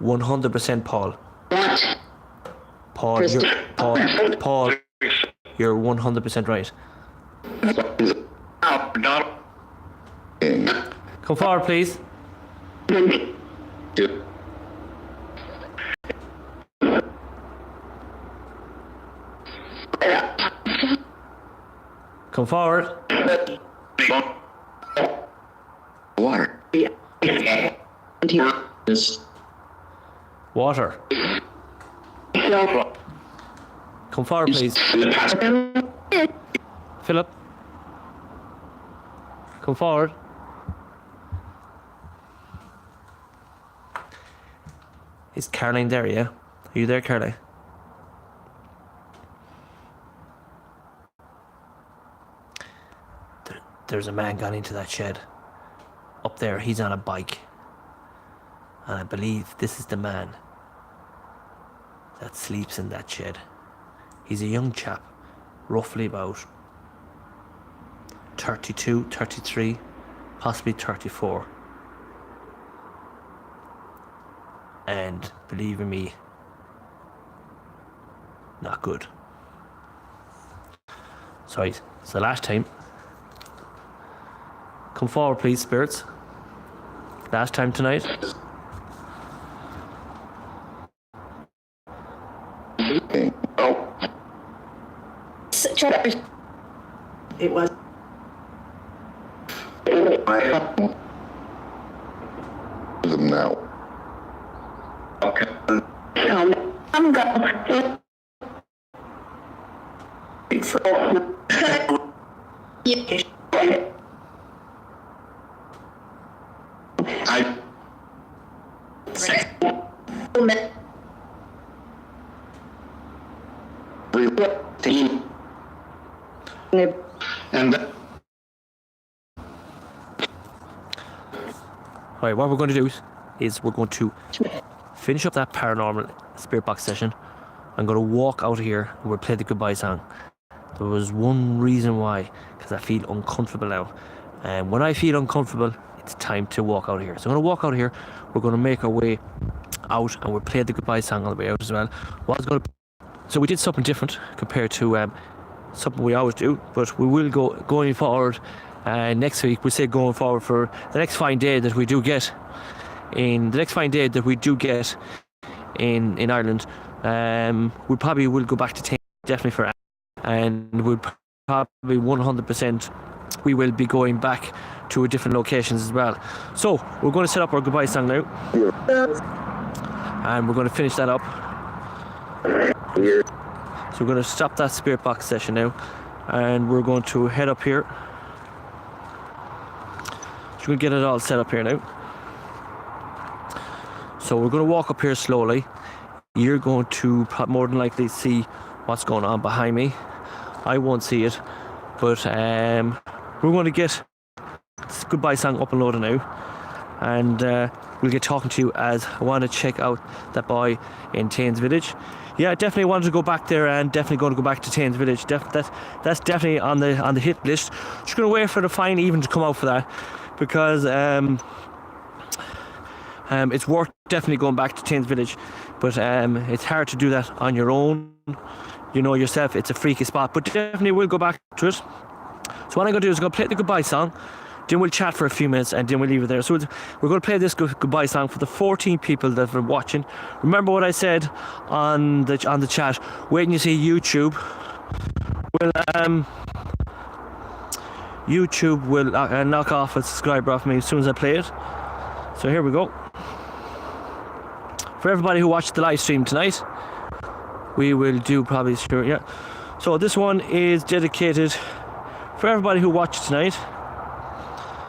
100% Paul. Paul, you're 100% right. Come forward, please. Come forward. Water. This. Water. Come forward, please. Philip. Come forward. Is Caroline there, yeah? Are you there, Caroline? there's a man gone into that shed. Up there, he's on a bike. And I believe this is the man that sleeps in that shed. He's a young chap, roughly about 32, 33, possibly 34. And believe in me, not good. Sorry, it's the last time. Come forward, please, spirits. Last time tonight. Oh, It was. I have them now. Okay. I'm going. I and Alright, what we're going to do is we're going to finish up that paranormal spirit box session. I'm going to walk out of here and we'll play the goodbye song. There was one reason why, because I feel uncomfortable now. And when I feel uncomfortable, it's time to walk out of here. So I'm going to walk out of here. We're going to make our way out and we'll play the goodbye song on the way out as well. So we did something different compared to something we always do, but we will go going forward. Next week, we say going forward for the next fine day that we do get in Ireland. We probably will go back to 10 definitely for, and we'll probably 100% we will be going back to a different locations as well. So we're going to set up our goodbye song now, and we're going to finish that up. So we're going to stop that spirit box session now, and we're going to head up here. So we'll get it all set up here now. So we're going to walk up here slowly. You're going to more than likely see what's going on behind me. I won't see it, but we're going to get this goodbye song up and loaded now, and we'll get talking to you as I want to check out that boy in Taines Village. Yeah, I definitely wanted to go back there, and definitely going to go back to Taines Village. That's definitely on the hit list. Just going to wait for the fine even to come out for that, because it's worth definitely going back to Taines Village, but it's hard to do that on your own. You know yourself, it's a freaky spot, but definitely we'll go back to it. So what I'm going to do is I'm going to play the goodbye song, then we'll chat for a few minutes, and then we'll leave it there. So we're going to play this goodbye song for the 14 people that are watching. Remember what I said on the chat. Wait till you see YouTube. YouTube will knock off a subscriber off me as soon as I play it. So here we go. For everybody who watched the live stream tonight, we will do probably sure, yeah. So this one is dedicated for everybody who watched tonight.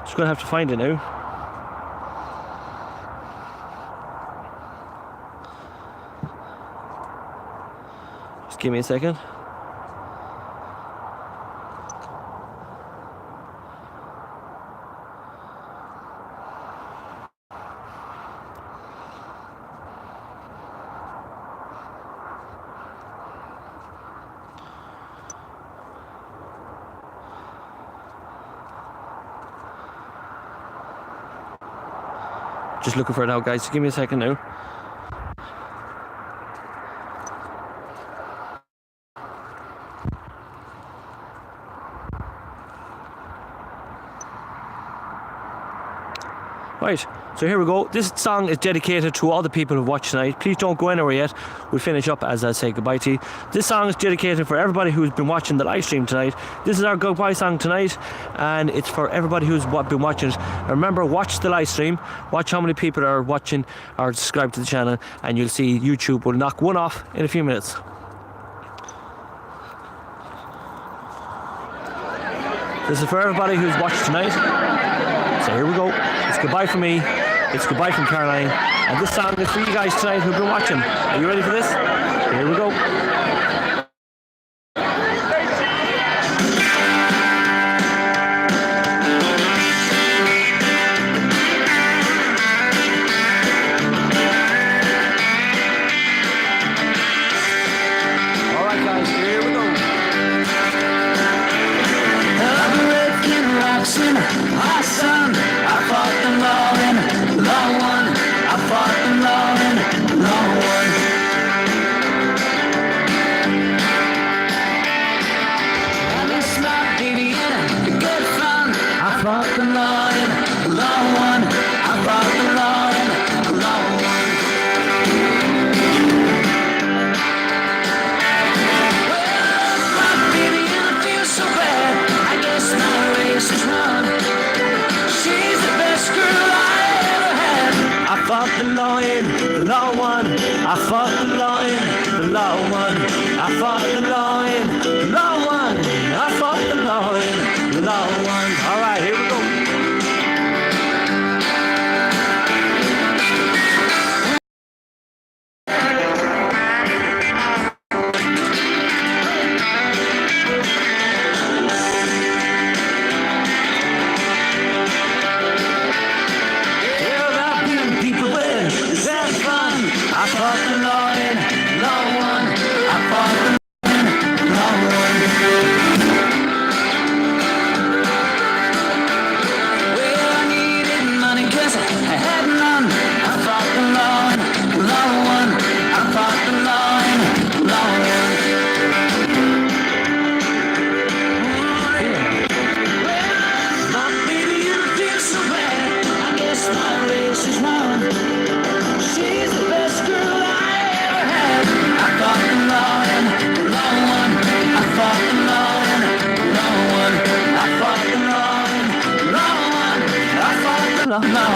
Just gonna have to find it now. Just give me a second. Just looking for it now, guys. So give me a second now. Right, so here we go. This song is dedicated to all the people who've watched tonight. Please don't go anywhere yet. We'll finish up as I say goodbye to you. This song is dedicated for everybody who's been watching the live stream tonight. This is our goodbye song tonight, and it's for everybody who's been watching it. Remember, watch the live stream. Watch how many people are watching or subscribed to the channel, and you'll see YouTube will knock one off in a few minutes. This is for everybody who's watched tonight. So here we go. It's goodbye from me. It's goodbye from Caroline. And this song is for you guys tonight who've been watching. Are you ready for this? Here we go. fought the law in, the law won. I fought the law in, the law won. I fought the law in, the law won. I fought the law in, the law won. All right, here we go. I fought the law in, law won. I fought the law won. Well, I needed money 'cause I had none. I fought the law in, law won. I fought the law in, law won. Well, baby, you feel so bad. I guess my race is won. She's the best girl I ever had. I fought the law and the law won. I fought the law and the law won. I fought the law and the law won. I fought the law and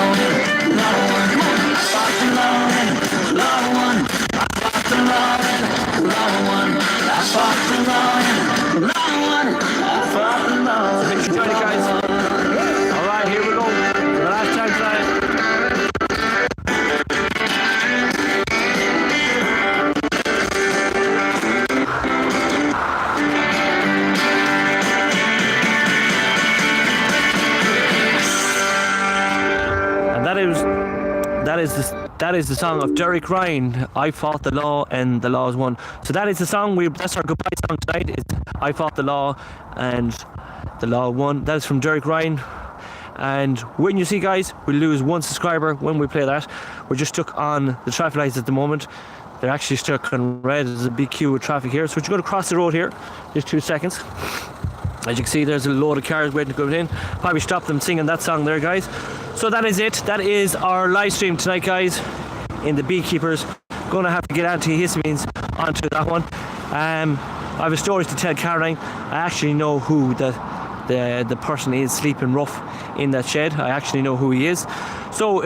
the law won. I fought the law and the law won. I fought the law and the law won. I fought the law and the law won. I fought the law. Thanks for joining, guys. All right, here we go. The last time tonight. That is the song of Derek Ryan. I fought the law and the law's won. So that is the song. That's our goodbye song tonight. It's I fought the law and the law won. That is from Derek Ryan. And when you see, guys, we lose one subscriber when we play that. We're just stuck on the traffic lights at the moment. They're actually stuck on red. There's a big queue of traffic here. So we're going to cross the road here. Just 2 seconds. As you can see, there's a load of cars waiting to go in. Probably stop them singing that song there, guys. So that is it. That is our live stream tonight, guys, in the Beekeepers. Gonna have to get antihistamines onto that one. I have a story to tell Caroline. I actually know who the person is sleeping rough in that shed. I actually know who he is. So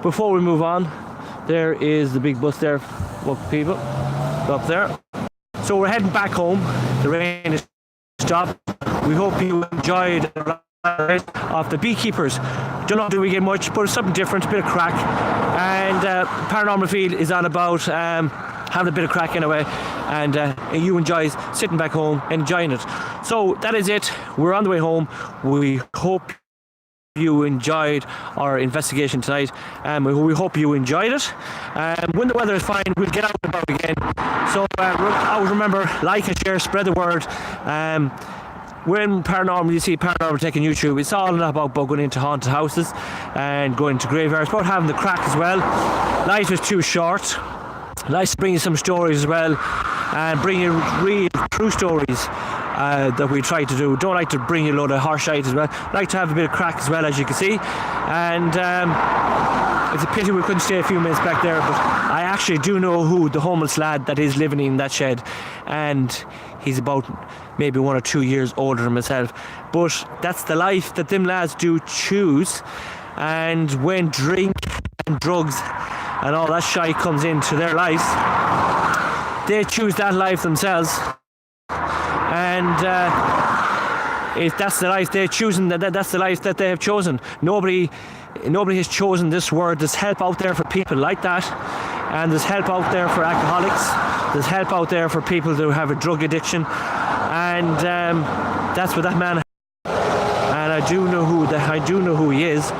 before we move on, there is the big bus there. Look, people up there. So we're heading back home. The rain is stopped. We hope you enjoyed the ride of the Beekeepers. Don't know if we get much, but it's something different, a bit of crack. And Paranormal Field is on about having a bit of crack anyway. And you enjoy sitting back home and enjoying it. So that is it. We're on the way home. We hope you enjoyed our investigation tonight. We hope you enjoyed it. When the weather is fine, we'll get out and about again. So always remember, like and share, spread the word. When you see Paranormal Tech on YouTube, it's all about going into haunted houses and going to graveyards, about having the crack as well. Life is too short. Nice to bring you some stories as well, and bring you real, true stories that we try to do. Don't like to bring you a load of harsh shite as well. Like to have a bit of crack as well, as you can see. And it's a pity we couldn't stay a few minutes back there, but I actually do know who the homeless lad that is living in that shed, and he's about maybe 1 or 2 years older than myself. But that's the life that them lads do choose. And when drink and drugs and all that shite comes into their lives, they choose that life themselves. And if that's the life they're choosing, that's the life that they have chosen. Nobody has chosen this world. There's help out there for people like that, and there's help out there for alcoholics. There's help out there for people who have a drug addiction, and that's what that man. And I do know who he is,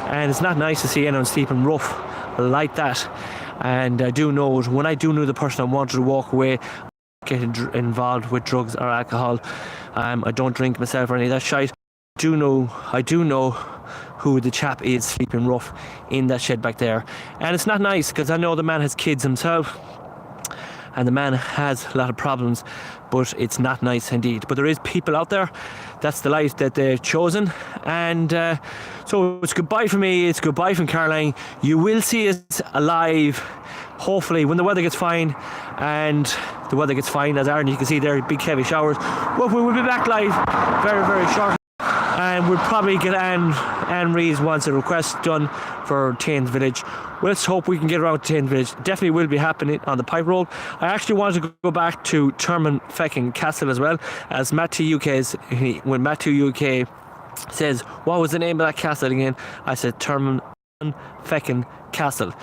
and it's not nice to see anyone sleeping rough like that. And I do know it. When I do know the person I wanted to walk away, get involved with drugs or alcohol. I don't drink myself or any of that shite. I do know who the chap is sleeping rough in that shed back there. And it's not nice, because I know the man has kids himself, and the man has a lot of problems, but it's not nice indeed. But there is people out there. That's the life that they've chosen. And so it's goodbye from me. It's goodbye from Caroline. You will see us alive, hopefully, when the weather gets fine. And the weather gets fine, as Aaron, you can see there, big heavy showers. Well, we will be back live very, very shortly. and we'll probably get Anne Rees wants a request done for Taines Village. Let's hope we can get around to Taines Village. Definitely will be happening on the pipe roll. I actually want to go back to Termon Feckin Castle as well, as Matt T UK when Matt T UK says, what was the name of that castle again? I said Termon Feckin Castle.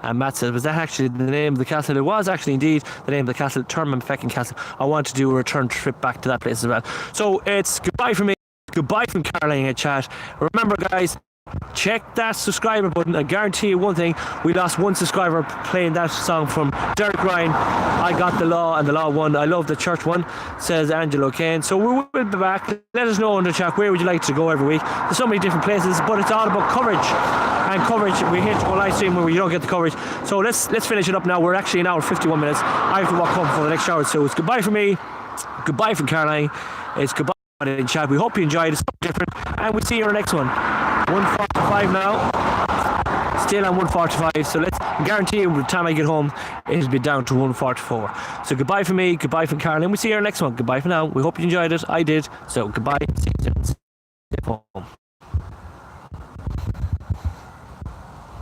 And Matt says, was that actually the name of the castle? It was actually indeed the name of the castle, Termon Feckin Castle. I want to do a return trip back to that place as well. So it's goodbye from me, goodbye from Caroline at chat. Remember guys, check that subscriber button. I guarantee you one thing, we lost one subscriber playing that song from Derek Ryan, I Got the Law, and the Law won. I love the church one, says Angelo Kane. So we will be back. Let us know in the chat, where would you like to go every week? There's so many different places, but it's all about coverage. And coverage, we hate to go live stream where you don't get the coverage. So let's finish it up now. We're actually an hour 51 minutes. I have to walk home for the next shower. So it's goodbye from me, goodbye from Caroline. It's goodbye in chat. We hope you enjoyed it. It's different, and we'll see you in the next one. 1:45 now, still on 1:45, so let's guarantee you by the time I get home it'll be down to 1:44. So goodbye from me, goodbye from Caroline. We'll see you in the next one. Goodbye for now. We hope you enjoyed it. I did. So goodbye. See you soon. Stay home.